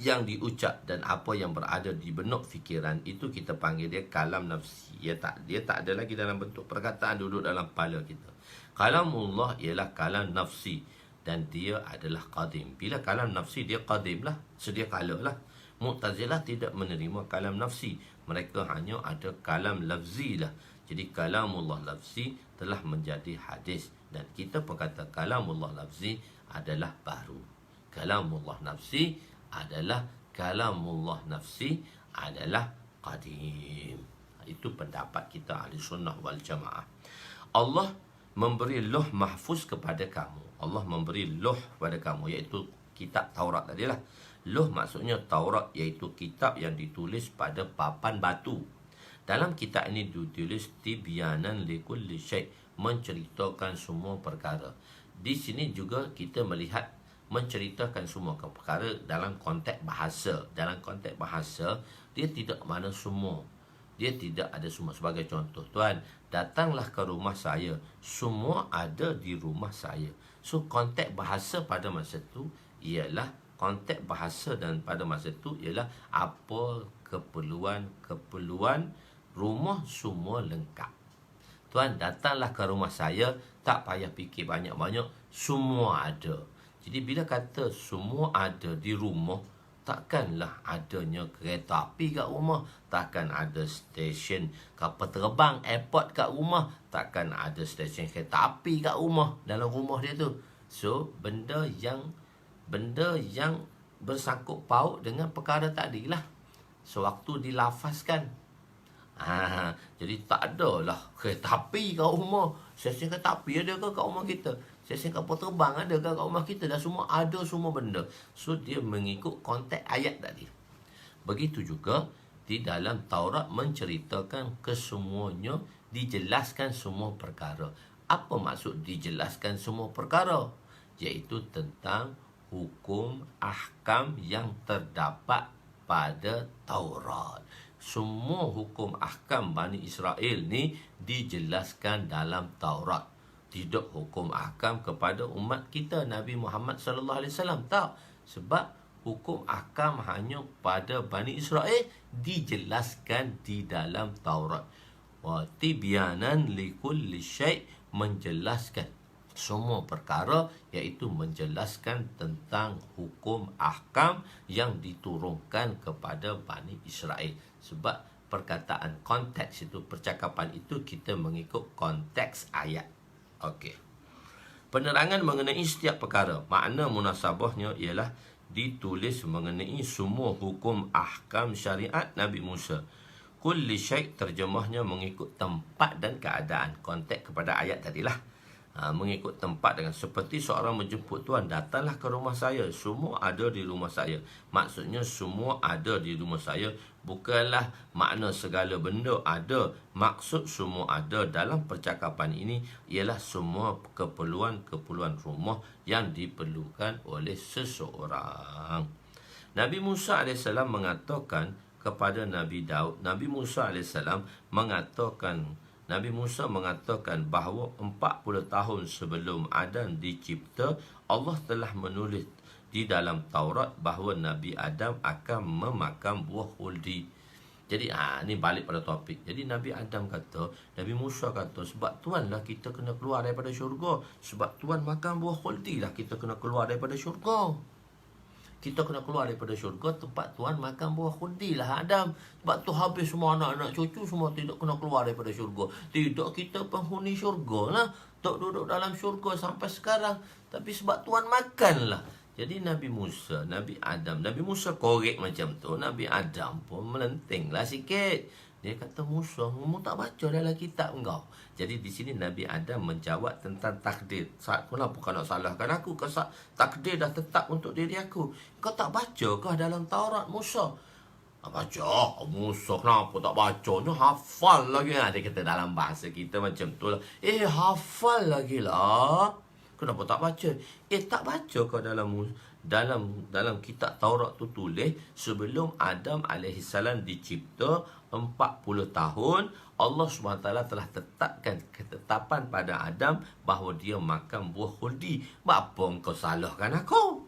yang diucap dan apa yang berada di benuk fikiran, itu kita panggil dia kalam nafsi. Dia tak ada lagi dalam bentuk perkataan duduk dalam kepala kita. Kalamullah ialah kalam nafsi dan dia adalah qadim. Bila kalam nafsi dia qadim lah, sedia kala lah. Mu'tazilah tidak menerima kalam nafsi. Mereka hanya ada kalam lafzi lah. Jadi kalamullah lafzi telah menjadi hadis dan kita pun kata kalamullah lafzi adalah baru. Kalamullah nafsi adalah kalamullah nafsi adalah qadim. Itu pendapat kita Ahli Sunnah wal Jamaah. Allah memberi Lauh Mahfuz kepada kamu. Allah memberi Lauh kepada kamu, iaitu kitab Taurat tadilah. Lauh maksudnya Taurat, iaitu kitab yang ditulis pada papan batu. Dalam kitab ini ditulis tibyanan likulli syai', menceritakan semua perkara. Di sini juga kita melihat menceritakan semua perkara dalam konteks bahasa. Dalam konteks bahasa, dia tidak mana semua. Dia tidak ada semua. Sebagai contoh, tuan, datanglah ke rumah saya. Semua ada di rumah saya. So, konteks bahasa pada masa itu ialah konteks bahasa, dan pada masa itu ialah apa keperluan rumah semua lengkap. Tuan, datanglah ke rumah saya, tak payah fikir banyak-banyak, semua ada. Jadi bila kata semua ada di rumah, takkanlah adanya kereta api kat rumah, takkan ada stesen kapal terbang, airport kat rumah, takkan ada stesen kereta api kat rumah, dalam rumah dia tu. So, benda yang bersangkut paut dengan perkara tadi lah. Sewaktu dilafazkan, jadi tak adalah kereta api kat rumah. Stesen kereta api ada ke kat rumah kita? Stesen kapal terbang ada ke kat rumah kita? Dah semua ada, semua benda. So, dia mengikut konteks ayat tadi. Begitu juga di dalam Taurat menceritakan kesemuanya, dijelaskan semua perkara. Apa maksud dijelaskan semua perkara? Iaitu tentang hukum ahkam yang terdapat pada Taurat. Semua hukum ahkam Bani Israel ni dijelaskan dalam Taurat. Tidak hukum ahkam kepada umat kita Nabi Muhammad sallallahu alaihi wasallam, tak. Sebab hukum ahkam hanya pada Bani Israel dijelaskan di dalam Taurat. Wa tibyanan likulli syai', menjelaskan semua perkara, iaitu menjelaskan tentang hukum ahkam yang diturunkan kepada Bani Israel. Sebab perkataan konteks itu, percakapan itu, kita mengikut konteks ayat. Okey. Penerangan mengenai setiap perkara, makna munasabahnya ialah ditulis mengenai semua hukum ahkam syariat Nabi Musa. Kulli syai', terjemahnya mengikut tempat dan keadaan. Konteks kepada ayat tadilah. Mengikut tempat, dengan seperti seorang menjemput tuan, datanglah ke rumah saya, semua ada di rumah saya. Maksudnya semua ada di rumah saya bukanlah makna segala benda ada. Maksud semua ada dalam percakapan ini ialah semua keperluan rumah yang diperlukan oleh seseorang. Nabi Musa AS mengatakan kepada Nabi Daud, Nabi Musa mengatakan bahawa 40 tahun sebelum Adam dicipta, Allah telah menulis di dalam Taurat bahawa Nabi Adam akan memakan buah khuldi. Jadi ni balik pada topik. Jadi Nabi Adam kata, Nabi Musa kata, sebab Tuhan lah kita kena keluar daripada syurga. Sebab Tuhan makan buah khuldi lah kita kena keluar daripada syurga. Kita kena keluar daripada syurga, tempat Tuhan makan buah khuldi lah Adam. Sebab tu habis semua anak-anak cucu semua tidak kena keluar daripada syurga. Tidak, kita penghuni syurga lah, tak duduk dalam syurga sampai sekarang. Tapi sebab Tuhan makan lah. Jadi Nabi Musa korek macam tu, Nabi Adam pun melenting lah sikit. Dia kata, Musa, kamu tak baca dalam kitab engkau. Jadi di sini Nabi Adam menjawab tentang takdir. Kenapa kau nak salahkan aku? Takdir dah tetap untuk diri aku. Kau tak baca kah dalam Taurat, Musa? Baca. Musa kenapa tak bacanya? Hafal lagi lah. Dia kata dalam bahasa kita macam tu lah. Hafal lagi lah. Kenapa tak baca? Tak baca kau dalam kitab Taurat tu tulis sebelum Adam AS dicipta 40 tahun, Allah SWT telah tetapkan ketetapan pada Adam bahawa dia makan buah khuldi. Apa engkau salahkan aku?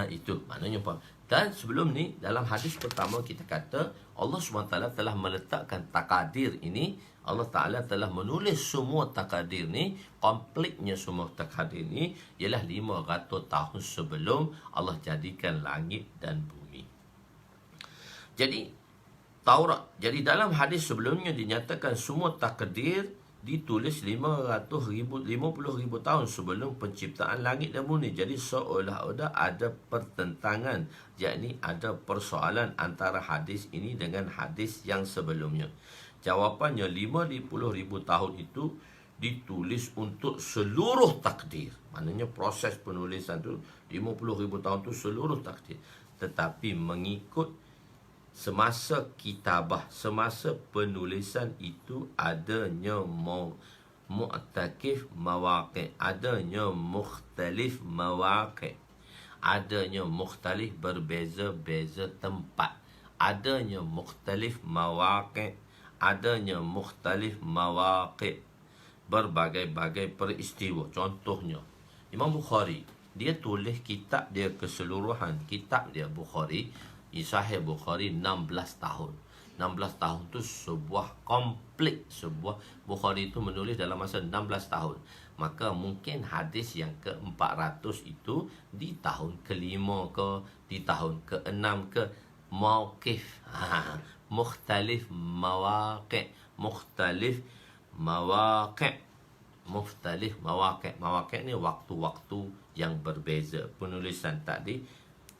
Itu maknanya apa? Dan sebelum ni, dalam hadis pertama kita kata Allah SWT telah meletakkan takadir ini. Allah Ta'ala telah menulis semua takadir ni. Kompletnya semua takadir ni ialah 500 tahun sebelum Allah jadikan langit dan bumi. Jadi Taurat, jadi dalam hadis sebelumnya dinyatakan semua takdir ditulis 50,000 tahun sebelum penciptaan langit dan bumi. Jadi seolah-olah ada pertentangan, yakni ada persoalan antara hadis ini dengan hadis yang sebelumnya. Jawapannya 50,000 tahun itu ditulis untuk seluruh takdir. Maknanya proses penulisan tu 50,000 tahun tu seluruh takdir. Tetapi mengikut semasa kitabah, semasa penulisan itu adanya mu'takif mawaqi', adanya mukhtalif mawaqi', adanya mukhtalif berbeza-beza tempat, adanya mukhtalif mawaqi', adanya mukhtalif mawaqi', berbagai-bagai peristiwa. Contohnya Imam Bukhari, dia tulis kitab dia keseluruhan, kitab dia Bukhari, Sahih Bukhari 16 tahun. 16 tahun tu sebuah komplit, sebuah Bukhari itu menulis dalam masa 16 tahun. Maka mungkin hadis yang ke-400 itu di tahun ke-5 ke, di tahun ke-6 ke, mauqif, mukhtalif mawaqi', mukhtalif mawaqi', mukhtalif mawaqi'. Mawaqi' ni waktu-waktu yang berbeza. Penulisan tadi,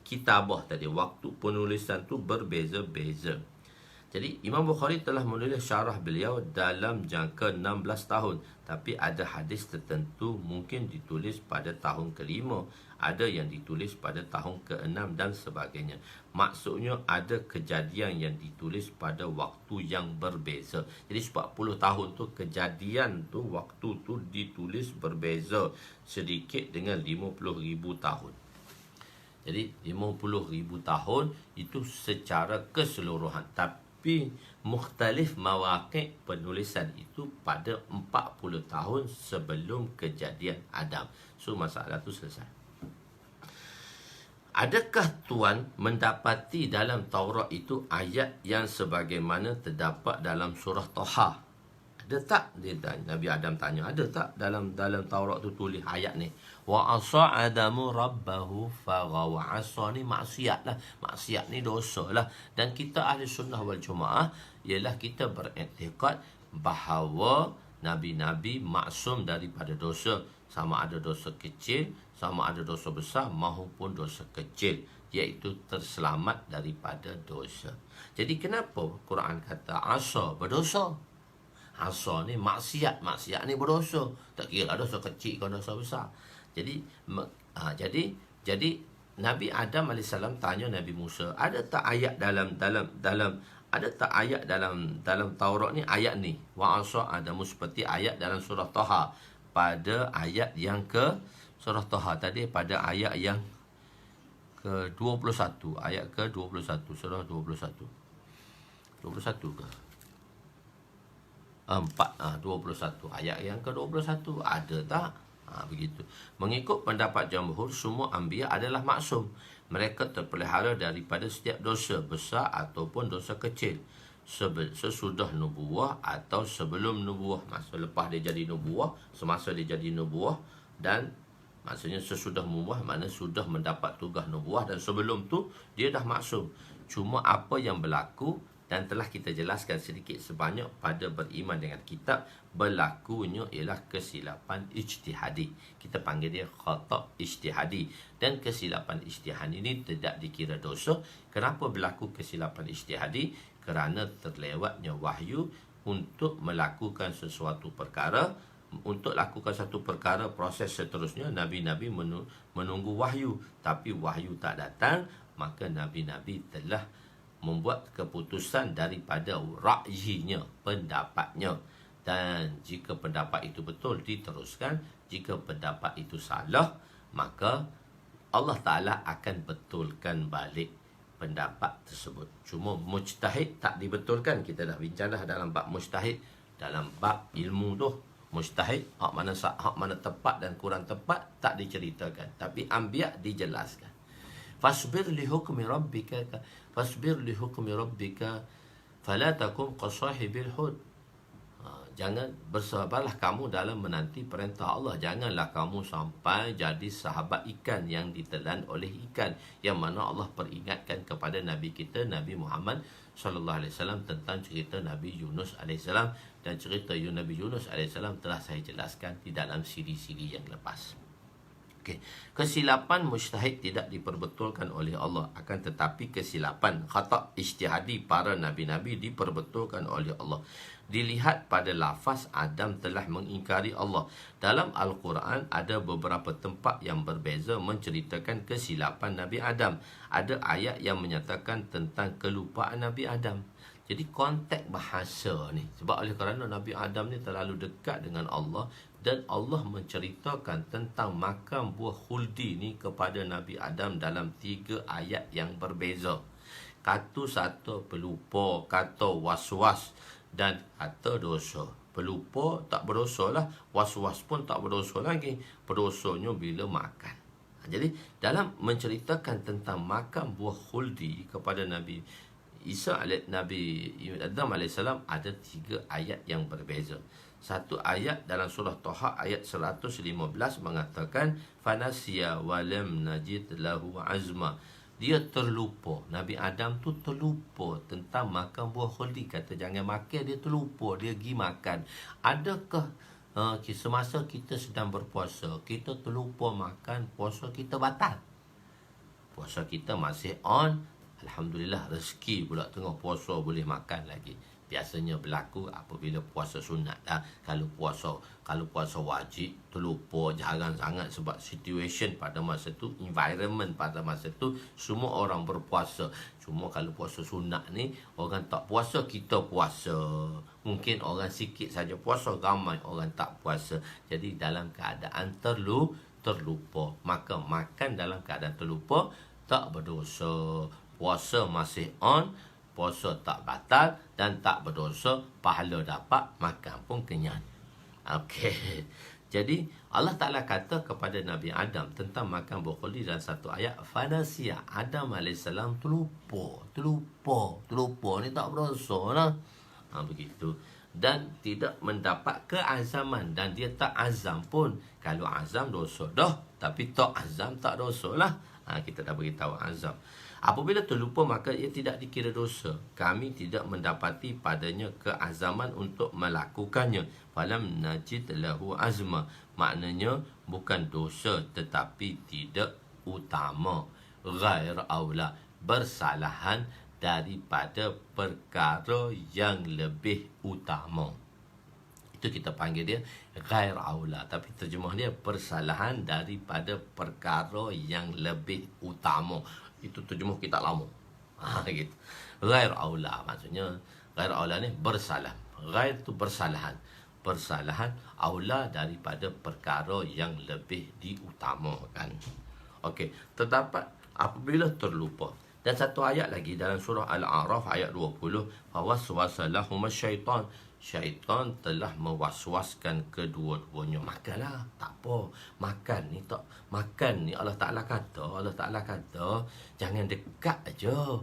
kitabah tadi, waktu penulisan tu berbeza-beza. Jadi Imam Bukhari telah menulis syarah beliau dalam jangka 16 tahun. Tapi ada hadis tertentu mungkin ditulis pada tahun ke-5, ada yang ditulis pada tahun ke-6 dan sebagainya. Maksudnya ada kejadian yang ditulis pada waktu yang berbeza. Jadi 40 tahun tu kejadian tu, waktu tu ditulis berbeza sedikit dengan 50,000 tahun. Jadi 50,000 tahun itu secara keseluruhan. Tapi mukhtalif mawaqi', penulisan itu pada 40 tahun sebelum kejadian Adam. So masalah tu selesai. Adakah tuan mendapati dalam Taurat itu ayat yang sebagaimana terdapat dalam surah Taha? Ada tak? Dia tanya, Nabi Adam tanya, ada tak dalam Taurat tu tulis ayat ni? Wa asa Adamu rabbahu faghawa. Asa ni maksiat lah. Maksiat ni dosa lah. Dan kita ahli sunnah wal jamaah ialah kita beriktikad bahawa Nabi-Nabi maksum daripada dosa. Sama ada dosa kecil, sama ada dosa besar maupun dosa kecil, iaitu terselamat daripada dosa. Jadi kenapa Quran kata asa berdosa? Asa ni maksiat, maksiat ni berdosa. Tak kira dosa kecil ke dosa besar. Jadi Nabi Adam AS tanya Nabi Musa, ada tak ayat dalam ada tak ayat dalam Taurat ni, ayat ni, wa asa Adamu, seperti ayat dalam surah Taha, pada ayat yang ke surah Taha tadi, pada ayat yang ke-21, ayat ke-21, surah 21 ke 21, ayat yang ke-21, ada tak? Begitu. Mengikut pendapat jamhur, semua anbiya adalah maksum. Mereka terpelihara daripada setiap dosa besar ataupun dosa kecil, sesudah nubuah atau sebelum nubuah. Masa lepas dia jadi nubuah, semasa dia jadi nubuah, dan maksudnya sesudah nubuah, makna sudah mendapat tugas nubuah, dan sebelum tu dia dah maksum. Cuma apa yang berlaku, dan telah kita jelaskan sedikit sebanyak pada beriman dengan kitab, berlakunya ialah kesilapan ijtihadi. Kita panggil dia khata' ijtihadi. Dan kesilapan ijtihadi ini tidak dikira dosa. Kenapa berlaku kesilapan ijtihadi? Kerana terlewatnya wahyu untuk melakukan sesuatu perkara. Untuk lakukan satu perkara, proses seterusnya, Nabi-Nabi menunggu wahyu. Tapi wahyu tak datang, maka Nabi-Nabi telah membuat keputusan daripada ra'yinya, pendapatnya. Dan jika pendapat itu betul, diteruskan. Jika pendapat itu salah, maka Allah Ta'ala akan betulkan balik pendapat tersebut. Cuma mujtahid tak dibetulkan. Kita dah bincang dah dalam bab mujtahid, dalam bab ilmu tu. Mujtahid, hak mana tepat dan kurang tepat tak diceritakan. Tapi anbiya dijelaskan. Fasbir li hukmi rabbika fala takum qasahibil hud. Jangan bersabarlah kamu dalam menanti perintah Allah. Janganlah kamu sampai jadi sahabat ikan yang ditelan oleh ikan, yang mana Allah peringatkan kepada Nabi kita, Nabi Muhammad sallallahu alaihi wasallam, tentang cerita Nabi Yunus alaihi salam. Dan cerita Nabi Yunus alaihi salam telah saya jelaskan di dalam siri-siri yang lepas. Okey. Kesilapan mujtahid tidak diperbetulkan oleh Allah, akan tetapi kesilapan khata' ijtihadi para nabi-nabi diperbetulkan oleh Allah. Dilihat pada lafaz Adam telah mengingkari Allah. Dalam Al-Quran ada beberapa tempat yang berbeza menceritakan kesilapan Nabi Adam. Ada ayat yang menyatakan tentang kelupaan Nabi Adam. Jadi konteks bahasa ni, sebab oleh kerana Nabi Adam ni terlalu dekat dengan Allah, dan Allah menceritakan tentang makan buah khuldi ni kepada Nabi Adam dalam 3 ayat yang berbeza. Kata satu pelupa, kata was-was, dan kata dosa. Pelupa tak berdosa lah, was-was pun tak berdosa lagi. Berdosanya bila makan. Jadi dalam menceritakan tentang makan buah khuldi kepada Nabi Nabi Adam AS ada 3 ayat yang berbeza. Satu ayat dalam surah Taha ayat 115 mengatakan fanasiya walam najid lahu azma. Dia terlupa. Nabi Adam tu terlupa tentang makan buah khuldi. Kata jangan makan, dia terlupa, dia pergi makan. Adakah semasa kita sedang berpuasa, kita terlupa makan, puasa kita batal? Puasa kita masih on. Alhamdulillah, rezeki pula tengah puasa boleh makan lagi. Biasanya berlaku apabila puasa sunat lah. Kalau puasa wajib terlupa, jarang sangat, sebab situation pada masa tu, environment pada masa tu semua orang berpuasa. Cuma kalau puasa sunat ni, orang tak puasa, kita puasa. Mungkin orang sikit saja puasa, ramai orang tak puasa. Jadi dalam keadaan terlupa, maka makan dalam keadaan terlupa tak berdosa. Puasa masih on, puasa tak batal dan tak berdosa, pahala dapat, makan pun kenyang. Okey. Jadi Allah Ta'ala kata kepada Nabi Adam tentang makan buah khuldi dalam satu ayat, fanasiya, Adam AS terlupa ni tak berdosa lah. Begitu. Dan tidak mendapat keazaman, dan dia tak azam pun. Kalau azam dosa dah, tapi tak azam tak dosa lah. Kita dah beritahu azam. Apabila terlupa maka ia tidak dikira dosa. Kami tidak mendapati padanya keazaman untuk melakukannya. Falam najid lahu azma. Maknanya bukan dosa tetapi tidak utama. Ghair aula. Bersalahan daripada perkara yang lebih utama. Itu kita panggil dia ghair aula. Tapi terjemah dia bersalahan daripada perkara yang lebih utama. Itu terjemah kita lama. Gitu. Ghair aula maksudnya, ghair aula ni bersalah. Ghair tu bersalahan. Bersalahan aula daripada perkara yang lebih diutamakan. Okey, terdapat apabila terlupa. Dan satu ayat lagi dalam surah Al-A'raf ayat 20, fawaswasa lahumas syaitan. Syaitan telah mewaswaskan kedua-duanya. Makanlah, tak apa. Makan ni Allah Ta'ala kata jangan dekat aja.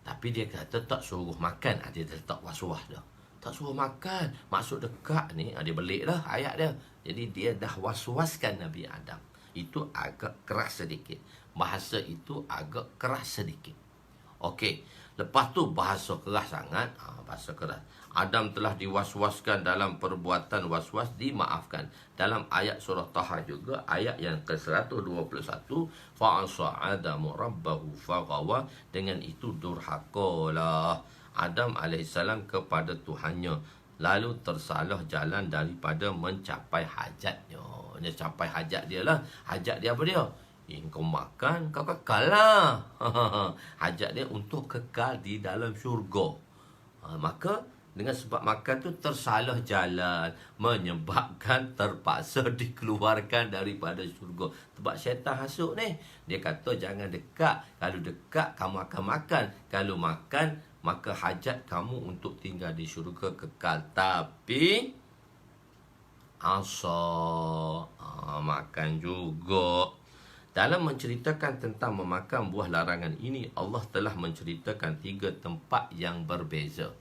Tapi dia kata tak suruh makan. Dia letak waswas dah. Tak suruh makan, maksud dekat ni, dia belik dah ayat dia. Jadi dia dah waswaskan Nabi Adam. Itu agak keras sedikit. Bahasa itu agak keras sedikit. Okey. Lepas tu bahasa keras sangat. Bahasa keras. Adam telah diwaswaskan dalam perbuatan waswas, dimaafkan. Dalam ayat surah Taha juga, ayat yang ke-121, fa'asa Adamu rabbahu faghawa. Dengan itu durhakalah Adam AS kepada Tuhannya, lalu tersalah jalan daripada mencapai hajatnya. Dia capai hajat dia lah. Hajat dia apa dia? Kau makan, kau kekal lah. Hajat dia untuk kekal di dalam syurga. Maka dengan sebab makan tu tersalah jalan, menyebabkan terpaksa dikeluarkan daripada syurga. Sebab syaitan hasut ni. Dia kata jangan dekat. Kalau dekat kamu akan makan. Kalau makan maka hajat kamu untuk tinggal di syurga kekal. Tapi makan juga. Dalam menceritakan tentang memakan buah larangan ini, Allah telah menceritakan 3 tempat yang berbeza.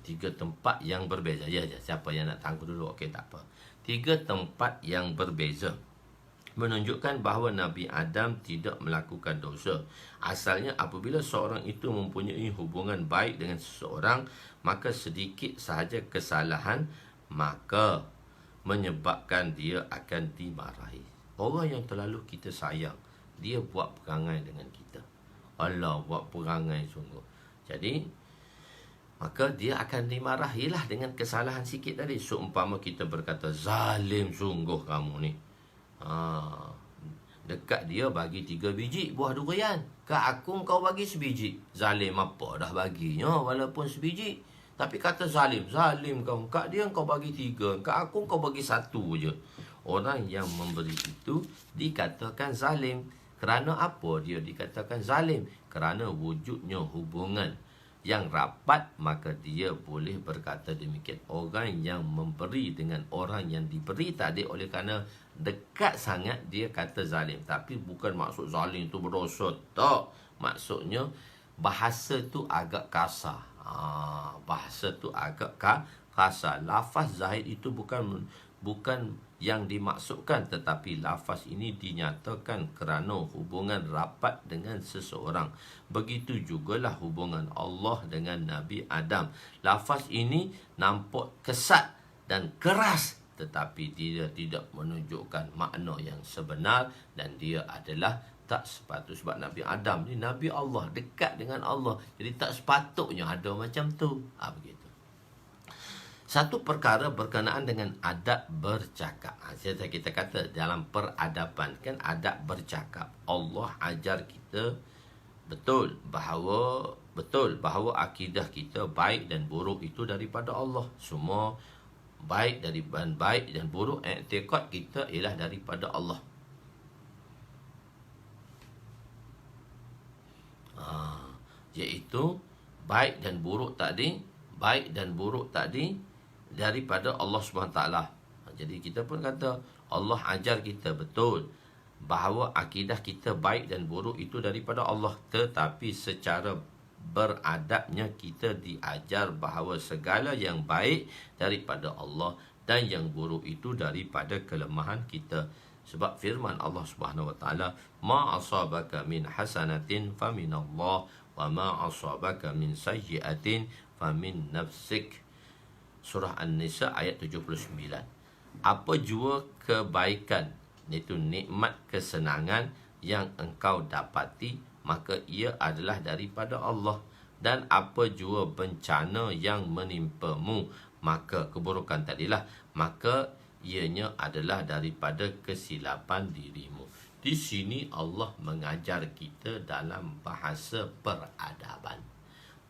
3 tempat yang berbeza. Ya, siapa yang nak tangguh dulu? Okey, tak apa. 3 tempat yang berbeza menunjukkan bahawa Nabi Adam tidak melakukan dosa. Asalnya apabila seorang itu mempunyai hubungan baik dengan seseorang, maka sedikit sahaja kesalahan, maka menyebabkan dia akan dimarahi. Orang yang terlalu kita sayang, dia buat perangai dengan kita. Allah buat perangai sungguh. Jadi maka dia akan dimarahilah dengan kesalahan sikit tadi. Seumpama kita berkata, zalim sungguh kamu ni. Dekat dia bagi 3 biji buah durian. Kat aku kau bagi sebiji. Zalim apa dah baginya walaupun sebiji. Tapi kata zalim, zalim kau. Kat dia kau bagi 3. Kat aku kau bagi 1 je. Orang yang memberi itu dikatakan zalim. Kerana apa dia dikatakan zalim? Kerana wujudnya hubungan yang rapat, maka dia boleh berkata demikian. Orang yang memberi dengan orang yang diberi tadi, oleh kerana dekat sangat, dia kata zalim. Tapi bukan maksud zalim tu berdosa. Tak. Maksudnya bahasa tu agak kasar. Bahasa tu agak kasar. Lafaz zahid itu bukan yang dimaksudkan, tetapi lafaz ini dinyatakan kerana hubungan rapat dengan seseorang. Begitu jugalah hubungan Allah dengan Nabi Adam. Lafaz ini nampak kesat dan keras, tetapi dia tidak menunjukkan makna yang sebenar, dan dia adalah tak sepatutnya. Sebab Nabi Adam ni Nabi Allah, dekat dengan Allah. Jadi tak sepatutnya ada macam tu. Begitu. Satu perkara berkenaan dengan adab bercakap. Kita kata dalam peradaban, kan adab bercakap. Allah ajar kita betul bahawa akidah kita baik dan buruk itu daripada Allah. Semua baik dan buruk, i'tiqad kita ialah daripada Allah. Iaitu baik dan buruk tadi daripada Allah SWT. Jadi kita pun kata Allah ajar kita betul bahawa akidah kita baik dan buruk itu daripada Allah. Tetapi secara beradabnya kita diajar bahawa segala yang baik daripada Allah dan yang buruk itu daripada kelemahan kita. Sebab firman Allah SWT, ma asabaka min hasanatin faminallah wa ma asabaka min sayyiatin famin nafsik. Surah An-Nisa ayat 79. Apa jua kebaikan, iaitu nikmat kesenangan yang engkau dapati, maka ia adalah daripada Allah. Dan apa jua bencana yang menimpamu, maka keburukan tadilah, maka ianya adalah daripada kesilapan dirimu. Di sini Allah mengajar kita dalam bahasa peradaban.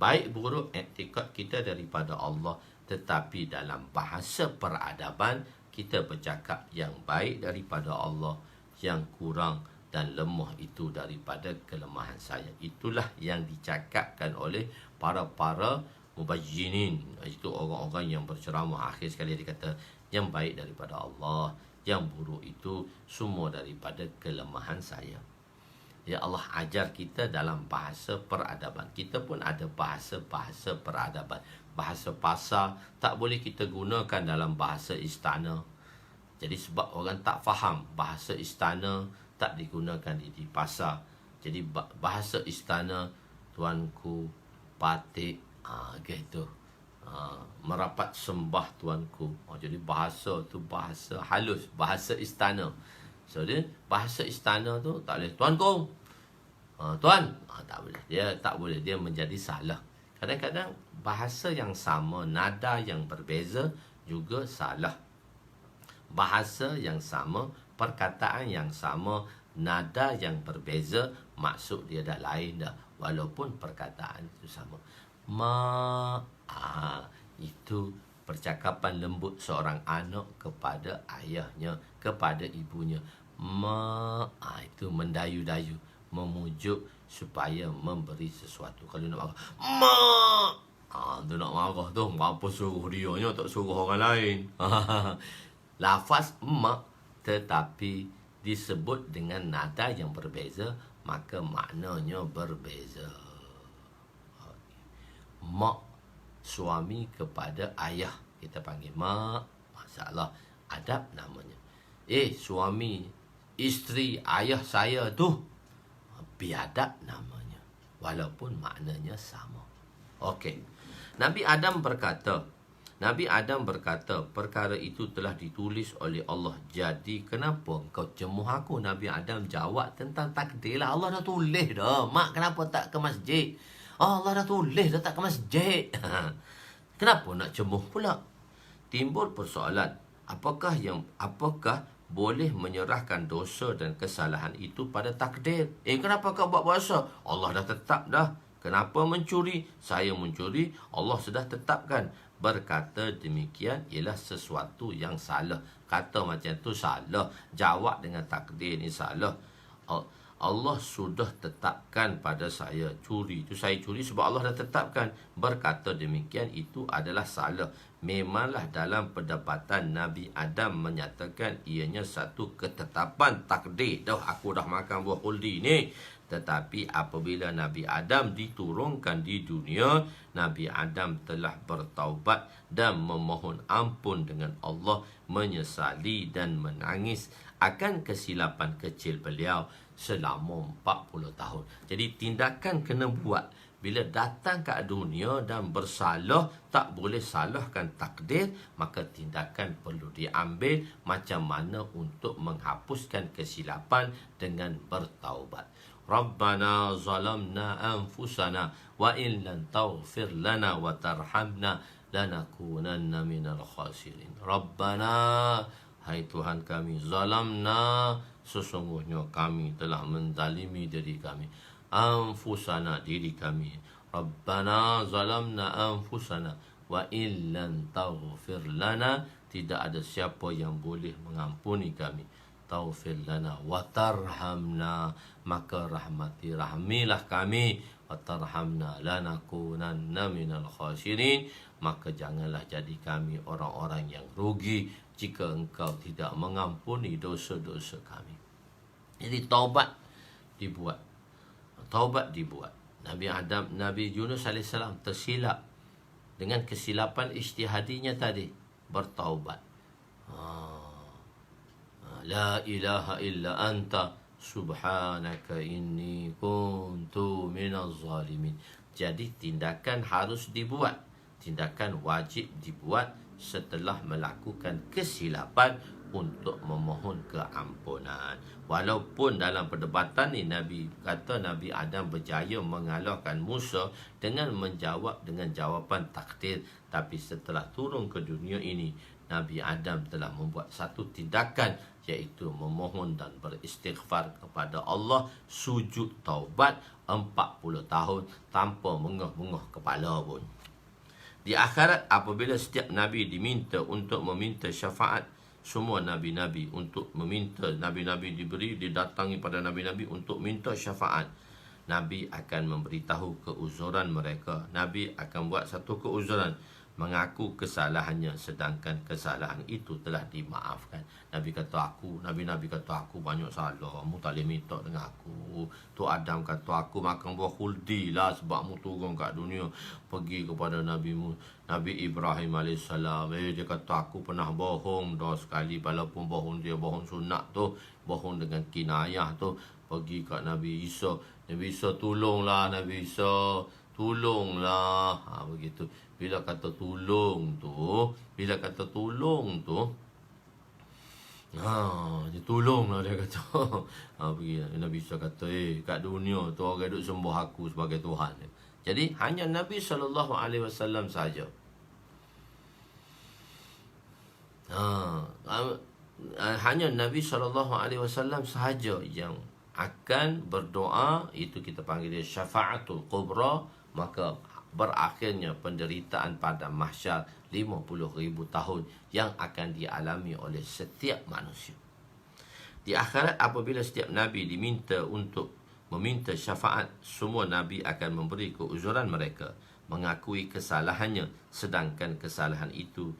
Baik buruk i'tiqad kita daripada Allah, tetapi dalam bahasa peradaban kita bercakap yang baik daripada Allah, yang kurang dan lemah itu daripada kelemahan saya. Itulah yang dicakapkan oleh para mubayyinin. Itu orang-orang yang berceramah. Akhir sekali dia kata yang baik daripada Allah, yang buruk itu semua daripada kelemahan saya. Ya, Allah ajar kita dalam bahasa peradaban. Kita pun ada bahasa peradaban. Bahasa pasar tak boleh kita gunakan dalam bahasa istana. Jadi sebab orang tak faham, bahasa istana tak digunakan di pasar. Jadi bahasa istana, tuanku, patik, gitu. Merapat sembah tuanku. Jadi bahasa tu bahasa halus, bahasa istana. So dia bahasa istana tu tak boleh tuanku, tuan, tak boleh. Dia tak boleh, dia menjadi salah. Kadang-kadang bahasa yang sama, nada yang berbeza juga salah. Bahasa yang sama, perkataan yang sama, nada yang berbeza, maksud dia dah lain dah, walaupun perkataan itu sama. Itu percakapan lembut seorang anak kepada ayahnya, kepada ibunya. Itu mendayu-dayu, memujuk supaya memberi sesuatu. Kalau nak marah, tu nak marah tu, apa suruh dia nya, tak suruh orang lain. Lafaz mak, tetapi disebut dengan nada yang berbeza, maka maknanya berbeza. Mak suami kepada ayah, kita panggil mak, masalah adab namanya. Suami isteri ayah saya tu, biadab namanya, walaupun maknanya sama. Okey. Nabi Adam berkata, Nabi Adam berkata, perkara itu telah ditulis oleh Allah. Jadi kenapa kau cemuh aku? Nabi Adam jawab tentang takdir lah. Allah dah tulis dah. Mak kenapa tak ke masjid? Oh, Allah dah tulis dah tak ke masjid. Kenapa nak cemuh pula? Timbul persoalan, apakah boleh menyerahkan dosa dan kesalahan itu pada takdir? Kenapa kau buat puasa? Allah dah tetap dah. Kenapa mencuri? Saya mencuri, Allah sudah tetapkan. Berkata demikian ialah sesuatu yang salah. Kata macam tu salah. Jawab dengan takdir ni salah. Allah sudah tetapkan pada saya curi. Itu saya curi sebab Allah dah tetapkan. Berkata demikian itu adalah salah. Memanglah dalam pendapatan Nabi Adam menyatakan ianya satu ketetapan takdir. Aku dah makan buah khuldi ni. Tetapi apabila Nabi Adam diturunkan di dunia, Nabi Adam telah bertaubat dan memohon ampun dengan Allah, menyesali dan menangis akan kesilapan kecil beliau selama 40 tahun. Jadi tindakan kena buat. Bila datang ke dunia dan bersalah, tak boleh salahkan takdir, maka tindakan perlu diambil macam mana untuk menghapuskan kesilapan dengan bertaubat. Rabbana zalamna anfusana wa in lam taghfir lana wa tarhamna lanakunanna minal khasirin. Rabbana, hai Tuhan kami, zalamna, sesungguhnya kami telah menzalimi diri kami, anfusana, diri kami. Rabbana zalamna anfusana wa in lam taghfir lana, tidak ada siapa yang boleh mengampuni kami. Taufir lana wa tarhamna, maka rahmilah kami. Wa tarhamna lanakunanna minal khasirin, maka janganlah jadi kami orang-orang yang rugi jika engkau tidak mengampuni dosa-dosa kami. Jadi taubat dibuat. Nabi Yunus AS tersilap dengan kesilapan ijtihadinya tadi, bertaubat. La ilaha illa anta subhanaka inni kuntu minaz zalimin. Jadi tindakan harus dibuat. Tindakan wajib dibuat setelah melakukan kesilapan untuk memohon keampunan. Walaupun dalam perdebatan ni Nabi kata Nabi Adam berjaya mengalahkan Musa dengan menjawab dengan jawapan takdir, tapi setelah turun ke dunia ini, Nabi Adam telah membuat satu tindakan, iaitu memohon dan beristighfar kepada Allah, sujud taubat 40 tahun tanpa mengah-mengah kepala pun. Di akhirat, apabila setiap Nabi diminta untuk meminta syafaat, semua Nabi-Nabi untuk meminta, Nabi-Nabi didatangi pada Nabi-Nabi untuk minta syafaat, Nabi akan memberitahu keuzuran mereka. Nabi akan buat satu keuzuran, mengaku kesalahannya, sedangkan kesalahan itu telah dimaafkan. Nabi kata Nabi kata aku banyak salah, mu tak boleh minta dengan aku. Tu Adam kata aku makan buah khuldi lah sebab mu turun kat dunia. Pergi kepada Nabi Ibrahim AS, dia kata aku pernah bohong dah sekali, walaupun bohong dia bohong sunat tu, bohong dengan kinayah tu. Pergi kat Nabi Isa, Nabi Isa tolonglah, Nabi Isa tolonglah, begitu. Bila kata tolong tu, dia tolonglah, dia kata. Pergi Nabi Isa kata, kat dunia tu orang duk sembah aku sebagai Tuhan. Jadi hanya Nabi SAW saja. Hanya Nabi SAW sahaja yang akan berdoa, itu kita panggil dia syafa'atul kubra, maka berakhirnya penderitaan pada mahsyar 50,000 tahun yang akan dialami oleh setiap manusia. Di akhirat, apabila setiap Nabi diminta untuk meminta syafaat, semua Nabi akan memberi keuzuran mereka, mengakui kesalahannya, sedangkan kesalahan itu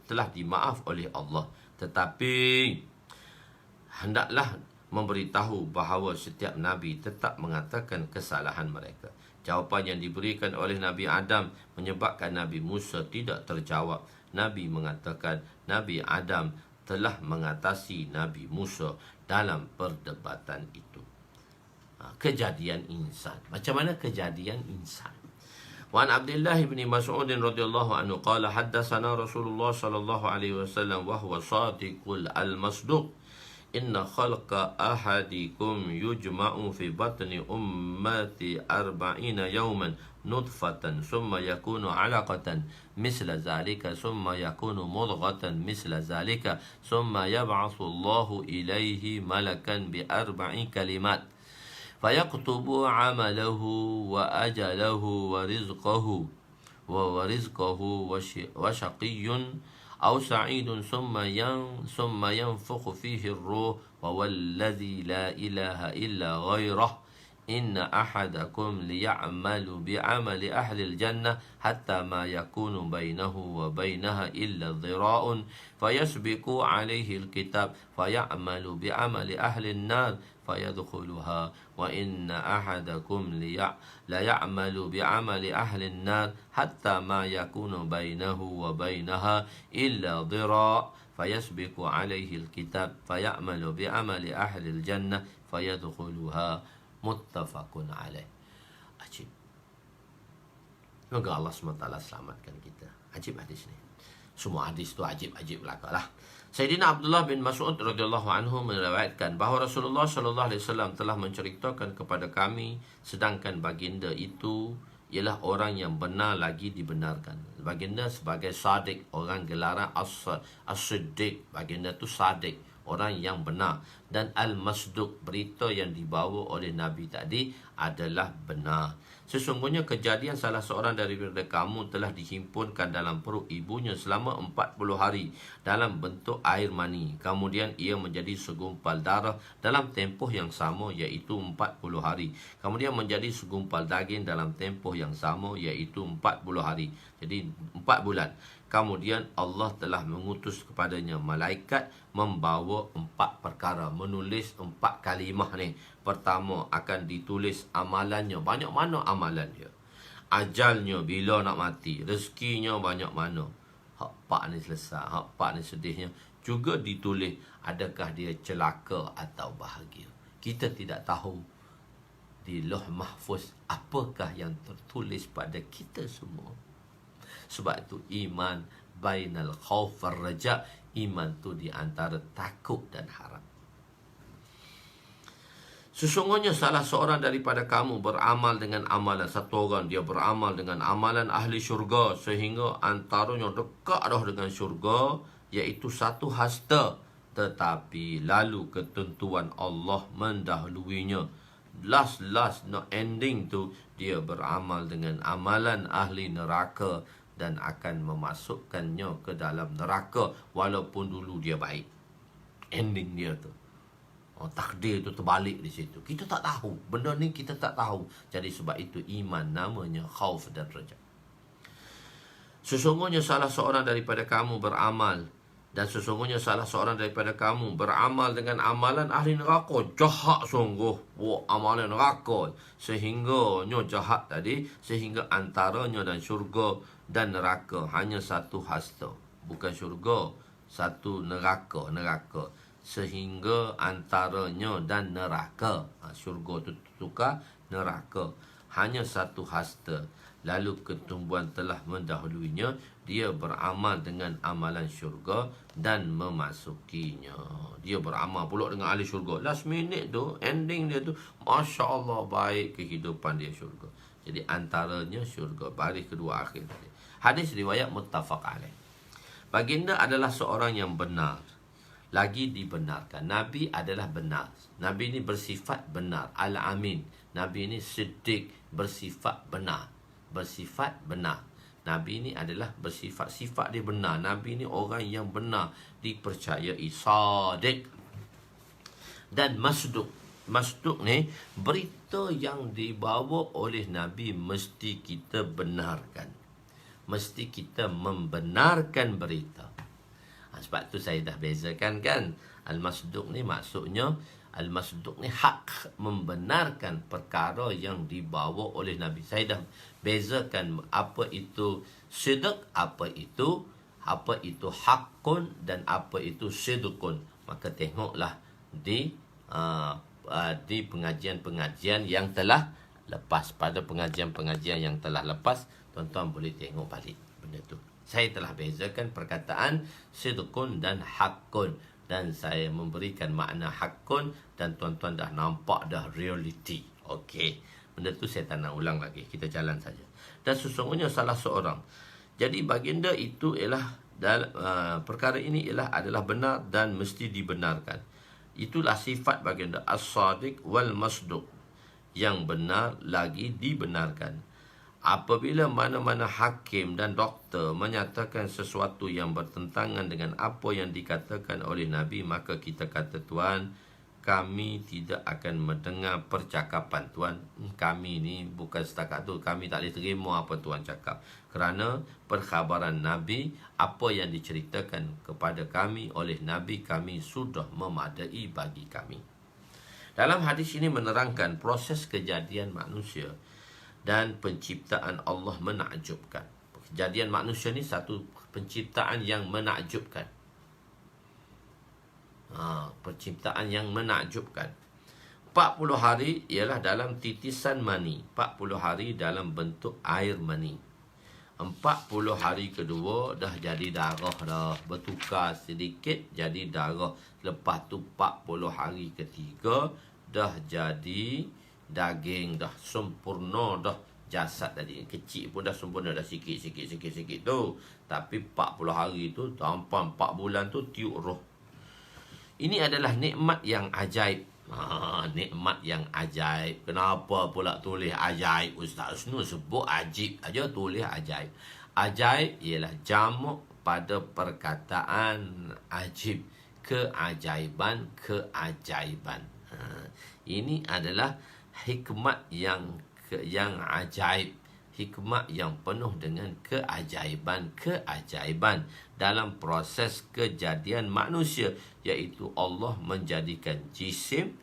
telah dimaaf oleh Allah. Tetapi hendaklah memberitahu bahawa setiap Nabi tetap mengatakan kesalahan mereka. Jawapan yang diberikan oleh Nabi Adam menyebabkan Nabi Musa tidak terjawab. Nabi mengatakan Nabi Adam telah mengatasi Nabi Musa dalam perdebatan itu. Kejadian insan. Macam mana kejadian insan? Wa an Abdullah bin Mas'ud radhiyallahu anhu qala haddatsana Rasulullah sallallahu alaihi wasallam wa huwa shadiqul al-masduq inna khalqa ahadikum yujma'u fi batni ummati arba'ina yawman nutfatan summa yakunu 'alaqatan misla zalika summa yakunu mudghatan misla zalika summa yab'atsu Allahu ilaihi malakan bi arba'i kalimat fayaktubu 'amalahu wa ajalahu wa rizqahu wa syaqiyyun أو سعيد ثم ينفخ فيه الروح ووالذي لا إله إلا غيره إن أحدكم ليعمل بعمل أهل الجنة حتى ما يكون بينه وبينها إلا ذراع فيسبق عليه الكتاب فيعمل بعمل أهل النار فيدخلها وإن أحدكم ليعمل بعمل أهل النار حتى ما يكون بينه وبينها إلا ذراع فيسبق عليه الكتاب فيعمل بعمل أهل الجنة فيدخلها muttafaqun alaih. Ajib. Semoga Allah SWT selamatkan kita. Ajib hadis ni. Semua hadis tu ajib-ajib belakalah. Sayyidina Abdullah bin Mas'ud radhiyallahu anhu meriwayatkan bahawa Rasulullah sallallahu alaihi wasallam telah menceritakan kepada kami sedangkan baginda itu ialah orang yang benar lagi dibenarkan. Baginda sebagai sadiq, orang gelaran as-siddiq. Baginda tu sadiq, orang yang benar, dan al-masduq, berita yang dibawa oleh Nabi tadi adalah benar. Sesungguhnya kejadian salah seorang daripada kamu telah dihimpunkan dalam perut ibunya selama 40 hari dalam bentuk air mani. Kemudian ia menjadi segumpal darah dalam tempoh yang sama iaitu 40 hari. Kemudian menjadi segumpal daging dalam tempoh yang sama iaitu 40 hari. Jadi 4 bulan. Kemudian Allah telah mengutus kepadanya malaikat membawa 4 perkara, menulis 4 kalimah ni. Pertama akan ditulis amalannya, banyak mana amalan dia. Ajalnya bila nak mati, rezekinya banyak mana. Hak pak ni selesai, hak pak ni sedihnya. Juga ditulis adakah dia celaka atau bahagia. Kita tidak tahu di Lauh Mahfuz apakah yang tertulis pada kita semua. Sebab itu iman bainal khauf wal raja, iman tu di antara takut dan harap. Sesungguhnya salah seorang daripada kamu beramal dengan amalan, satu orang dia beramal dengan amalan ahli syurga sehingga antaranya dekat dah dengan syurga, iaitu satu hasta, tetapi lalu ketentuan Allah mendahuluinya. Last no ending tu dia beramal dengan amalan ahli neraka dan akan memasukkannya ke dalam neraka walaupun dulu dia baik. Ending dia tu. Takdir tu terbalik di situ. Kita tak tahu. Benda ni kita tak tahu. Jadi sebab itu iman namanya khauf dan raja. Sesungguhnya salah seorang daripada kamu beramal, dan sesungguhnya salah seorang daripada kamu beramal dengan amalan ahli neraka. Jahat sungguh. Amalan neraka. Sehingga jahat tadi. Sehingga antaranya dan syurga dan neraka hanya satu hasta. Bukan syurga. Satu neraka. Sehingga antaranya dan neraka. Syurga itu tukar neraka. Hanya satu hasta. Lalu ketumbuhan telah mendahuluinya. Dia beramal dengan amalan syurga dan memasukinya. Dia beramal pula dengan ahli syurga. Last minute tu, ending dia tu, Masya Allah baik kehidupan dia syurga. Jadi antaranya syurga. Baris kedua akhir tadi. Hadis riwayat muttafaq alaih. Baginda adalah seorang yang benar, lagi dibenarkan. Nabi adalah benar. Nabi ini bersifat benar. Al-Amin. Nabi ini siddiq, bersifat benar. Bersifat benar. Nabi ini adalah sifat dia benar. Nabi ini orang yang benar, dipercayai, sadiq. Dan masduq. Masduq ni berita yang dibawa oleh Nabi mesti kita benarkan. Mesti kita membenarkan berita. Sebab tu saya dah bezakan kan. Al-Masduq ni maksudnya, Al-Masduq ni hak, membenarkan perkara yang dibawa oleh Nabi. Saya dah bezakan apa itu sidq, apa itu hakun dan apa itu sidqun. Maka tengoklah di pengajian-pengajian yang telah lepas. Pada pengajian-pengajian yang telah lepas, tuan-tuan boleh tengok balik benda tu. Saya telah bezakan perkataan sidqun dan haqqun, dan saya memberikan makna haqqun, dan tuan-tuan dah nampak dah reality. Okey, benda tu saya tak nak ulang lagi, kita jalan saja. Dan sesungguhnya salah seorang, jadi baginda itu ialah perkara ini adalah benar dan mesti dibenarkan. Itulah sifat baginda as-sadiq wal masduq, yang benar lagi dibenarkan. Apabila mana-mana hakim dan doktor menyatakan sesuatu yang bertentangan dengan apa yang dikatakan oleh Nabi, maka kita kata, Tuan, kami tidak akan mendengar percakapan Tuan. Kami ni bukan setakat tu, kami tak boleh terima apa Tuan cakap. Kerana perkhabaran Nabi, apa yang diceritakan kepada kami oleh Nabi, kami sudah memadai bagi kami. Dalam hadis ini menerangkan proses kejadian manusia dan penciptaan Allah menakjubkan. Kejadian manusia ni satu penciptaan yang menakjubkan. Penciptaan yang menakjubkan. 40 hari ialah dalam titisan mani. 40 hari dalam bentuk air mani. 40 hari kedua dah jadi darah dah. Bertukar sedikit jadi darah. Lepas tu 40 hari ketiga dah jadi daging dah, sempurna dah. Jasad tadi kecil pun dah sempurna dah, sikit tu. Tapi 40 hari tu tanpa 4 bulan tu tiup roh. Ini adalah nikmat yang ajaib. Nikmat yang ajaib. Kenapa pula tulis ajaib? Ustaz Usnu sebut ajib aja, tulis ajaib. Ajaib ialah jamak pada perkataan ajib. Keajaiban. Ini adalah hikmat yang ajaib, hikmat yang penuh dengan keajaiban dalam proses kejadian manusia, iaitu Allah menjadikan jisim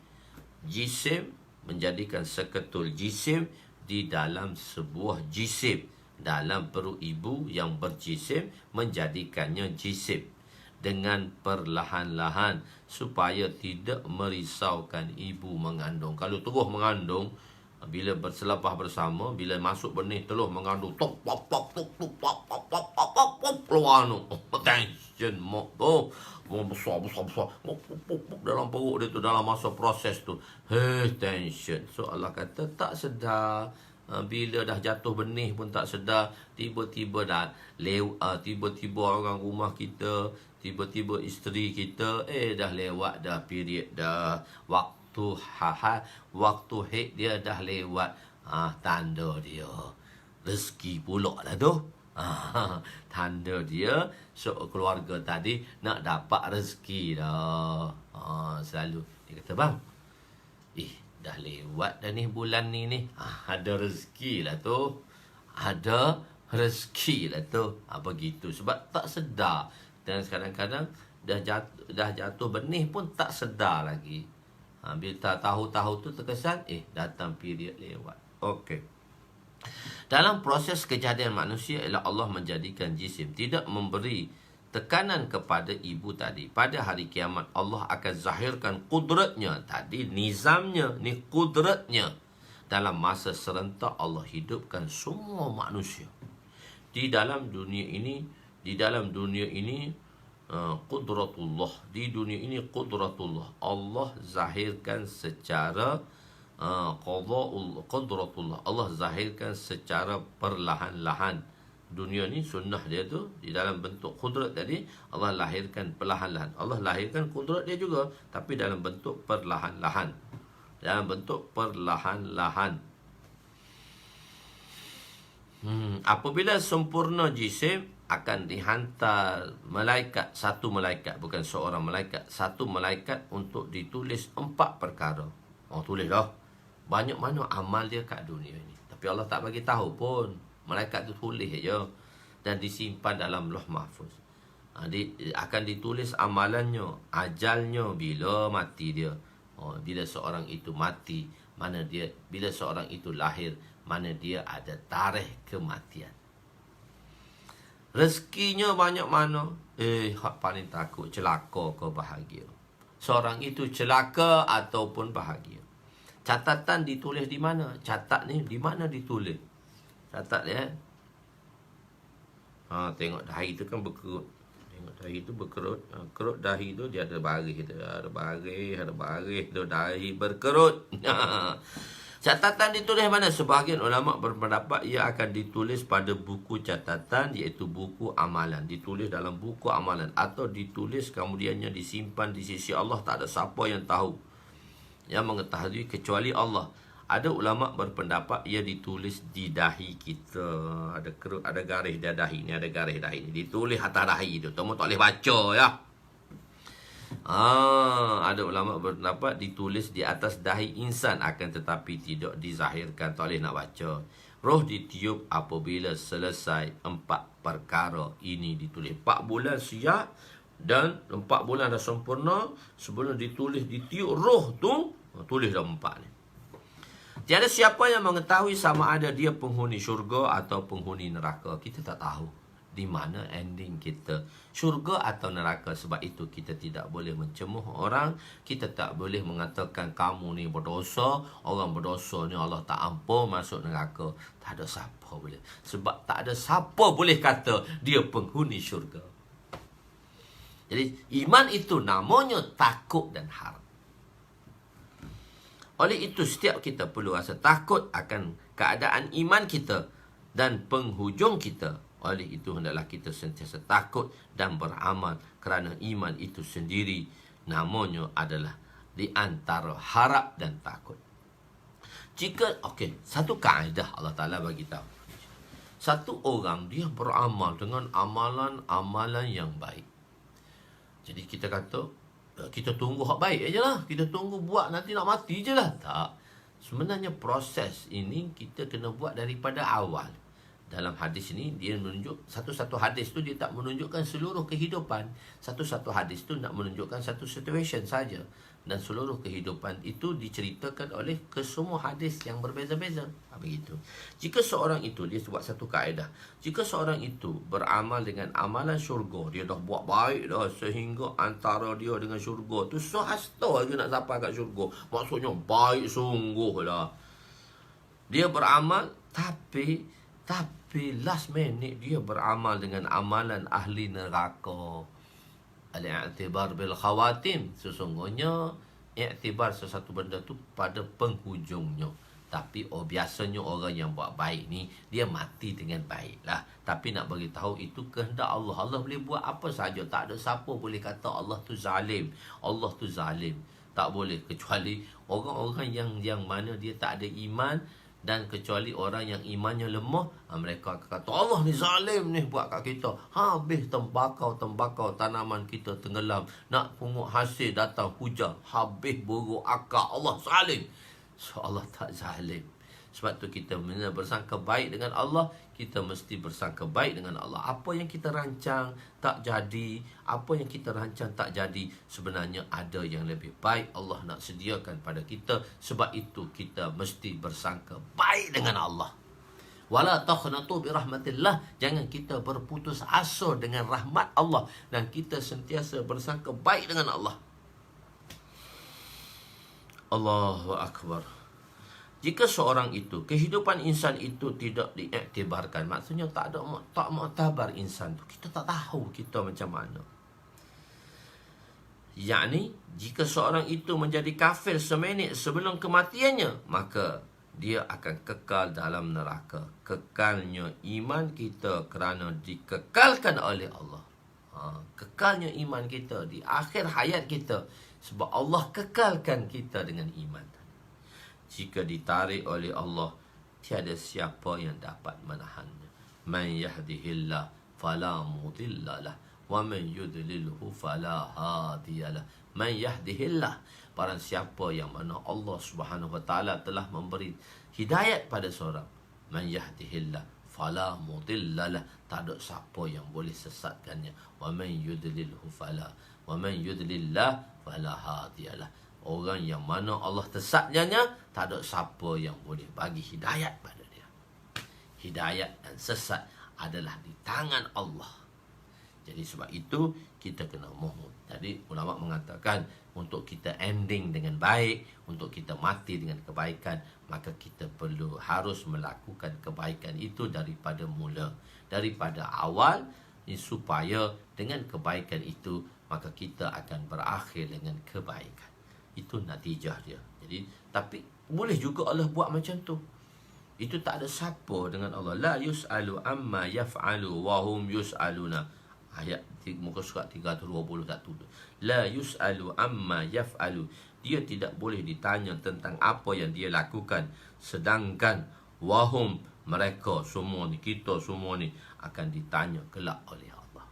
menjadikan seketul jisim di dalam sebuah jisim, dalam perut ibu yang berjisim, menjadikannya jisim dengan perlahan-lahan supaya tidak merisaukan ibu mengandung. Kalau terus mengandung, bila berselapah bersama, bila masuk benih telur mengandung, keluar tu tension mak tu besar dalam perut dia tu, dalam masa proses tu tension. So Allah kata tak sedar. Bila dah jatuh benih pun tak sedar. Tiba-tiba tiba-tiba orang rumah kita, tiba-tiba isteri kita dah lewat dah period dah, waktu haid dia dah lewat. Tanda dia rezeki pula lah tu. Tanda dia keluarga tadi nak dapat rezeki dah. Selalu dia kata, bang, dah lewat dah ni bulan ni. Ada rezeki lah tu. Ada rezeki lah tu. Begitu. Sebab tak sedar. Dan kadang-kadang dah jatuh benih pun tak sedar lagi. Bila tak tahu-tahu tu terkesan, datang period lewat. Okey. Dalam proses kejadian manusia ialah Allah menjadikan jisim, tidak memberi tekanan kepada ibu tadi. Pada hari kiamat Allah akan zahirkan kudratnya tadi, nizamnya ni, kudratnya. Dalam masa serentak Allah hidupkan semua manusia. Di dalam dunia ini qudratullah. Di dunia ini qudratullah. Allah zahirkan secara qudratullah. Allah zahirkan secara perlahan-lahan. Dunia ni sunnah dia tu di dalam bentuk kudrat tadi, Allah lahirkan perlahan-lahan. Allah lahirkan kudrat dia juga, tapi dalam bentuk perlahan-lahan. Apabila sempurna jisim, akan dihantar malaikat, satu malaikat, bukan seorang malaikat, satu malaikat untuk ditulis 4 perkara. Tulis dah. Banyak mana amal dia kat dunia ni, tapi Allah tak bagi tahu pun. Malaikat tu tulis je dan disimpan dalam Lauh Mahfuz. Akan ditulis amalannya, ajalnya, bila mati dia. Bila seorang itu mati, mana dia, bila seorang itu lahir, mana dia ada tarikh kematian. Rezekinya banyak mana? Hak paling takut celaka ke bahagia. Seorang itu celaka ataupun bahagia. Catatan ditulis di mana? Catat ni di mana ditulis? Catat ya. Tengok dahi tu kan berkerut. Tengok dahi tu berkerut. Kerut dahi tu dia ada baris tu. Ada baris tu, dahi berkerut. Catatan ditulis mana? Sebahagian ulama berpendapat ia akan ditulis pada buku catatan, iaitu buku amalan. Ditulis dalam buku amalan atau ditulis kemudiannya disimpan di sisi Allah. Tak ada siapa yang tahu, yang mengetahui kecuali Allah. Ada ulama berpendapat ia ditulis di dahi kita. Ada kerut, ada garis di dahi ni, ada garis dahi ni. Ditulis atas dahi tu. Kamu tak boleh baca ya. Ada ulama berpendapat ditulis di atas dahi insan, akan tetapi tidak dizahirkan, tak boleh nak baca. Roh ditiup apabila selesai 4 perkara ini ditulis. 4 bulan siap dan 4 bulan dah sempurna. Sebelum ditulis, ditiup roh tu, tulis dah 4 ni. Tiada siapa yang mengetahui sama ada dia penghuni syurga atau penghuni neraka. Kita tak tahu di mana ending kita, syurga atau neraka. Sebab itu kita tidak boleh mencemuh orang. Kita tak boleh mengatakan kamu ni berdosa, orang berdosa ni Allah tak ampun masuk neraka. Tak ada siapa boleh. Sebab tak ada siapa boleh kata dia penghuni syurga. Jadi iman itu namanya takut dan harap. Oleh itu setiap kita perlu rasa takut akan keadaan iman kita dan penghujung kita. Oleh itu hendaklah kita sentiasa takut dan beramal, kerana iman itu sendiri namanya adalah di antara harap dan takut. Jika satu kaedah Allah Ta'ala bagi tahu. Satu orang dia beramal dengan amalan-amalan yang baik. Jadi kita kata kita tunggu hak baik je lah. Kita tunggu buat nanti nak mati je lah. Tak. Sebenarnya proses ini kita kena buat daripada awal. Dalam hadis ini dia menunjuk, satu-satu hadis tu dia tak menunjukkan seluruh kehidupan. Satu-satu hadis tu nak menunjukkan satu situation saja. Dan seluruh kehidupan itu diceritakan oleh kesemua hadis yang berbeza-beza. Begitu. Jika seorang itu, dia buat satu kaedah. Jika seorang itu beramal dengan amalan syurga, dia dah buat baik dah sehingga antara dia dengan syurga tu sehasta je nak sampai kat syurga. Maksudnya baik sungguh lah. Dia beramal tapi last minute dia beramal dengan amalan ahli neraka. Al-i'tibar bil khawatim. Sesungguhnya i'tibar sesuatu benda tu pada penghujungnya. Tapi biasanya orang yang buat baik ni dia mati dengan baik lah. Tapi nak bagi tahu itu kehendak Allah. Allah boleh buat apa saja. Tak ada siapa boleh kata Allah tu zalim. Allah tu zalim. Tak boleh, kecuali orang-orang yang mana dia tak ada iman. Dan kecuali orang yang imannya lemah, mereka akan kata Allah ni zalim ni buat kat kita. Habis tembakau tanaman kita tenggelam. Nak pungut hasil datang hujan, habis buruk akar. Allah zalim. So Allah tak zalim. Sebab tu kita bila bersangka baik dengan Allah, kita mesti bersangka baik dengan Allah. Apa yang kita rancang tak jadi, apa yang kita rancang tak jadi, sebenarnya ada yang lebih baik Allah nak sediakan pada kita. Sebab itu kita mesti bersangka baik dengan Allah. Wala taqnatu bi rahmatillah. Jangan kita berputus asa dengan rahmat Allah, dan kita sentiasa bersangka baik dengan Allah. Allahu akbar. Jika seorang itu, kehidupan insan itu tidak diiktibarkan, maksudnya tak muktabar insan tu, kita tak tahu kita macam mana. Yakni, jika seorang itu menjadi kafir seminit sebelum kematiannya, maka dia akan kekal dalam neraka. Kekalnya iman kita kerana dikekalkan oleh Allah. Kekalnya iman kita di akhir hayat kita, sebab Allah kekalkan kita dengan iman. Jika ditarik oleh Allah, tiada siapa yang dapat menahannya. Man yahdihillah fala mudhillalah wa man yudlilhu fala hadiyalah. Man yahdihillah, barang siapa yang mana Allah Subhanahu wa taala telah memberi hidayat pada seorang. Man yahdihillah fala mudhillalah, tak ada siapa yang boleh sesatkannya. Wa man yudlilhu fala wa man yudlillah fala hadiyalah. Orang yang mana Allah tersatnya, tak ada siapa yang boleh bagi hidayat pada dia. Hidayat dan sesat adalah di tangan Allah. Jadi sebab itu kita kena mohon. Jadi ulama mengatakan untuk kita ending dengan baik, untuk kita mati dengan kebaikan, maka kita harus melakukan kebaikan itu daripada mula, daripada awal, supaya dengan kebaikan itu maka kita akan berakhir dengan kebaikan. Itu natijah dia. Jadi tapi boleh juga Allah buat macam tu. Itu tak ada siapa dengan Allah. La yus'alu amma yaf'alu wa hum yus'aluna. Ayat muka surat 321 tu. La yus'alu amma yaf'alu. Dia tidak boleh ditanya tentang apa yang dia lakukan, sedangkan wahum, mereka semua ni, kita semua ni akan ditanya kelak oleh Allah.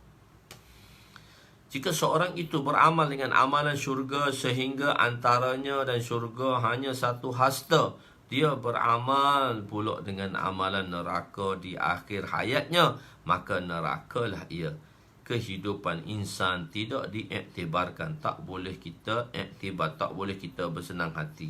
Jika seorang itu beramal dengan amalan syurga sehingga antaranya dan syurga hanya satu hasta, dia beramal pula dengan amalan neraka di akhir hayatnya, maka nerakalah ia. Kehidupan insan tidak diiktibarkan, tak boleh kita iktibar, tak boleh kita bersenang hati.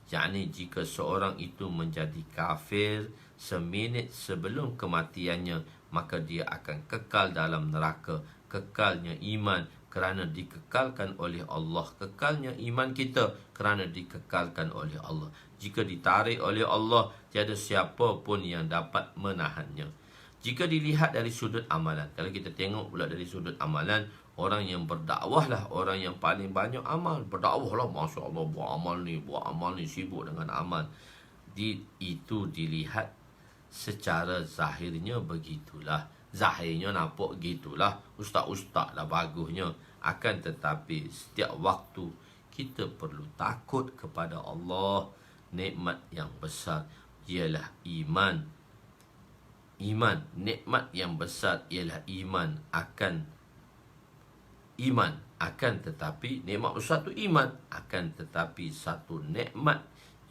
Yakni jika seorang itu menjadi kafir seminit sebelum kematiannya, maka dia akan kekal dalam neraka. Kekalnya iman kerana dikekalkan oleh Allah. Kekalnya iman kita kerana dikekalkan oleh Allah. Jika ditarik oleh Allah, tiada siapa pun yang dapat menahannya. Jika dilihat dari sudut amalan, kalau kita tengok pula dari sudut amalan, orang yang berdakwah lah, orang yang paling banyak amal, berdakwah lah, Masya Allah, buat amal ni, sibuk dengan amal. Itu dilihat secara zahirnya begitulah. Zahirnya nampak gitulah, ustaz-ustaz lah bagusnya. Akan tetapi setiap waktu kita perlu takut kepada Allah. Nikmat yang besar ialah iman. Iman, nikmat yang besar ialah iman. Akan tetapi nikmat besar tu iman. Akan tetapi satu nikmat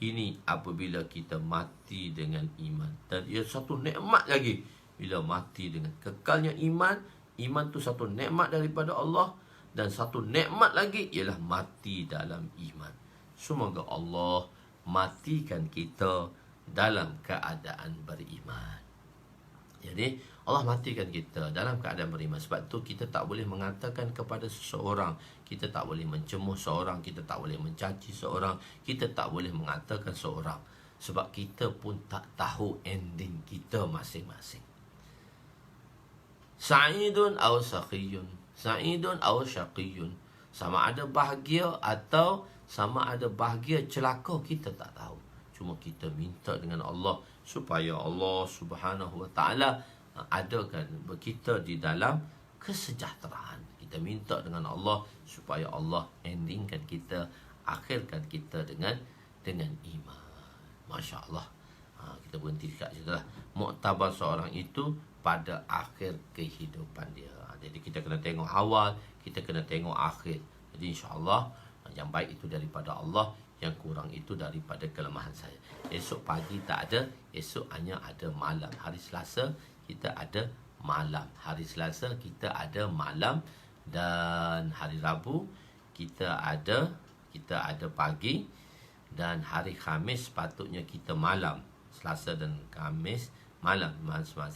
ini apabila kita mati dengan iman. Dan ia satu nikmat lagi bila mati dengan kekalnya iman. Iman tu satu nikmat daripada Allah. Dan satu nikmat lagi ialah mati dalam iman. Semoga Allah matikan kita dalam keadaan beriman. Jadi Allah matikan kita dalam keadaan beriman. Sebab tu kita tak boleh mengatakan kepada seseorang, kita tak boleh mencemuh seorang, kita tak boleh mencaci seorang, kita tak boleh mengatakan seorang. Sebab kita pun tak tahu ending kita masing-masing. Sa'idun aw saqiyun, sa'idun aw syaqiyun. Sama ada bahagia atau sama ada bahagia celaka, kita tak tahu. Cuma kita minta dengan Allah supaya Allah Subhanahu Wa Taala adakan kita di dalam kesejahteraan. Kita minta dengan Allah supaya Allah endingkan kita, akhirkan kita dengan iman. Masya Allah. Kita berhenti dekat situ lah. Muktabar seorang itu pada akhir kehidupan dia. Jadi kita kena tengok awal, kita kena tengok akhir. Jadi insya-Allah yang baik itu daripada Allah, yang kurang itu daripada kelemahan saya. Esok pagi tak ada, esok hanya ada malam. Hari Selasa kita ada malam. Hari Selasa kita ada malam. Dan hari Rabu kita ada pagi. Dan hari Khamis patutnya kita malam. Selasa dan Khamis malam.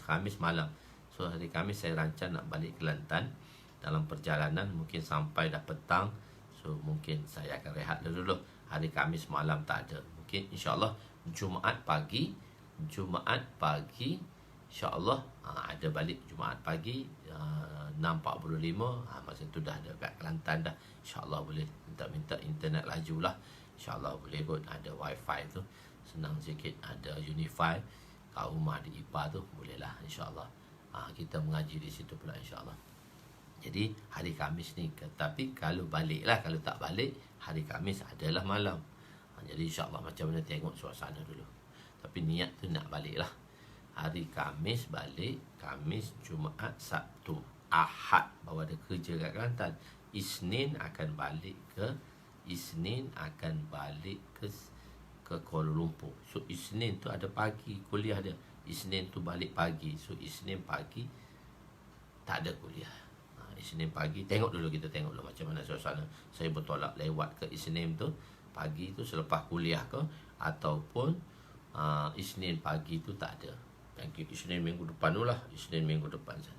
Khamis malam. So hari Khamis saya rancang nak balik Kelantan. Dalam perjalanan mungkin sampai dah petang. So mungkin saya akan rehat dulu. Hari Khamis malam tak ada. Mungkin insya-Allah Jumaat pagi insya-Allah ada balik Jumaat pagi 6.45. Masa tu dah ada kat Kelantan dah. Insya-Allah boleh minta internet laju lah. InsyaAllah boleh kot. Ada wifi tu senang sikit. Ada Unify kat rumah di IPA tu. Boleh lah insyaAllah. Kita mengaji di situ pula insyaAllah. Jadi hari Khamis ni. Tapi kalau balik lah. Kalau tak balik, hari Khamis adalah malam. Jadi insyaAllah macam mana tengok suasana dulu. Tapi niat tu nak balik lah. Hari Khamis balik. Khamis, Jumaat, Sabtu, Ahad baru ada kerja kat Kelantan. Isnin akan balik ke Kuala Lumpur. So Isnin tu ada pagi kuliah dia. Isnin tu balik pagi. So Isnin pagi tak ada kuliah. Isnin pagi tengok dulu macam mana suasana. Saya bertolak lewat ke Isnin tu pagi tu selepas kuliah ke, ataupun Isnin pagi tu tak ada. Isnin minggu depan tu lah. Isnin minggu depan saja.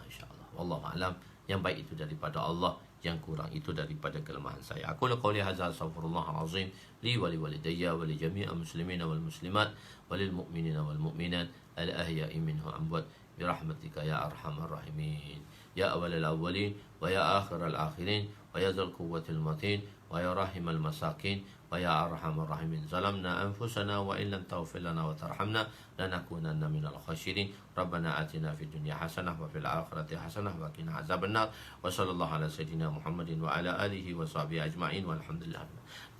InsyaAllah. Wallahu a'lam. Yang baik itu daripada Allah, yang kurang itu daripada kelemahan saya. Aku qouli hadza astaghfirullahal azim li wa li walidayya wa li jami'il muslimina wal muslimat wa lil mu'minina wal mu'minat al ahya'i minhum amwat bi rahmatika ya arhamar rahimin. Ya awwalal awwalin wa ya akhiral akhirin wa ya dzal quwwatil matin wa ya rahimal masakin wa ya arhamar rahimin. Zalamna anfusana wa in lam taghfir lana wa tarhamna lanakunanna minal khasirin. Rabbana atina fid dunya hasanah wa fil akhirati hasanah wa qina azabannar. Wa sallallahu ala sayidina Muhammadin wa ala alihi wa sahbihi ajma'in walhamdulillah.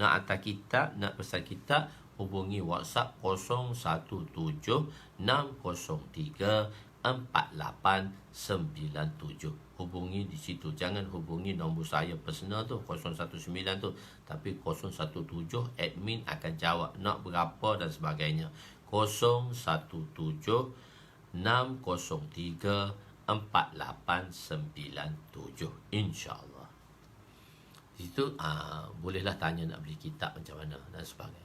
Nak hantar kita, nak pesan kita, hubungi WhatsApp 0176034897. Hubungi di situ. Jangan hubungi nombor saya personal tu 019 tu, tapi 017 admin akan jawab nak berapa dan sebagainya. 0176034897 insya-Allah. Itu bolehlah tanya nak beli kitab macam mana dan sebagainya.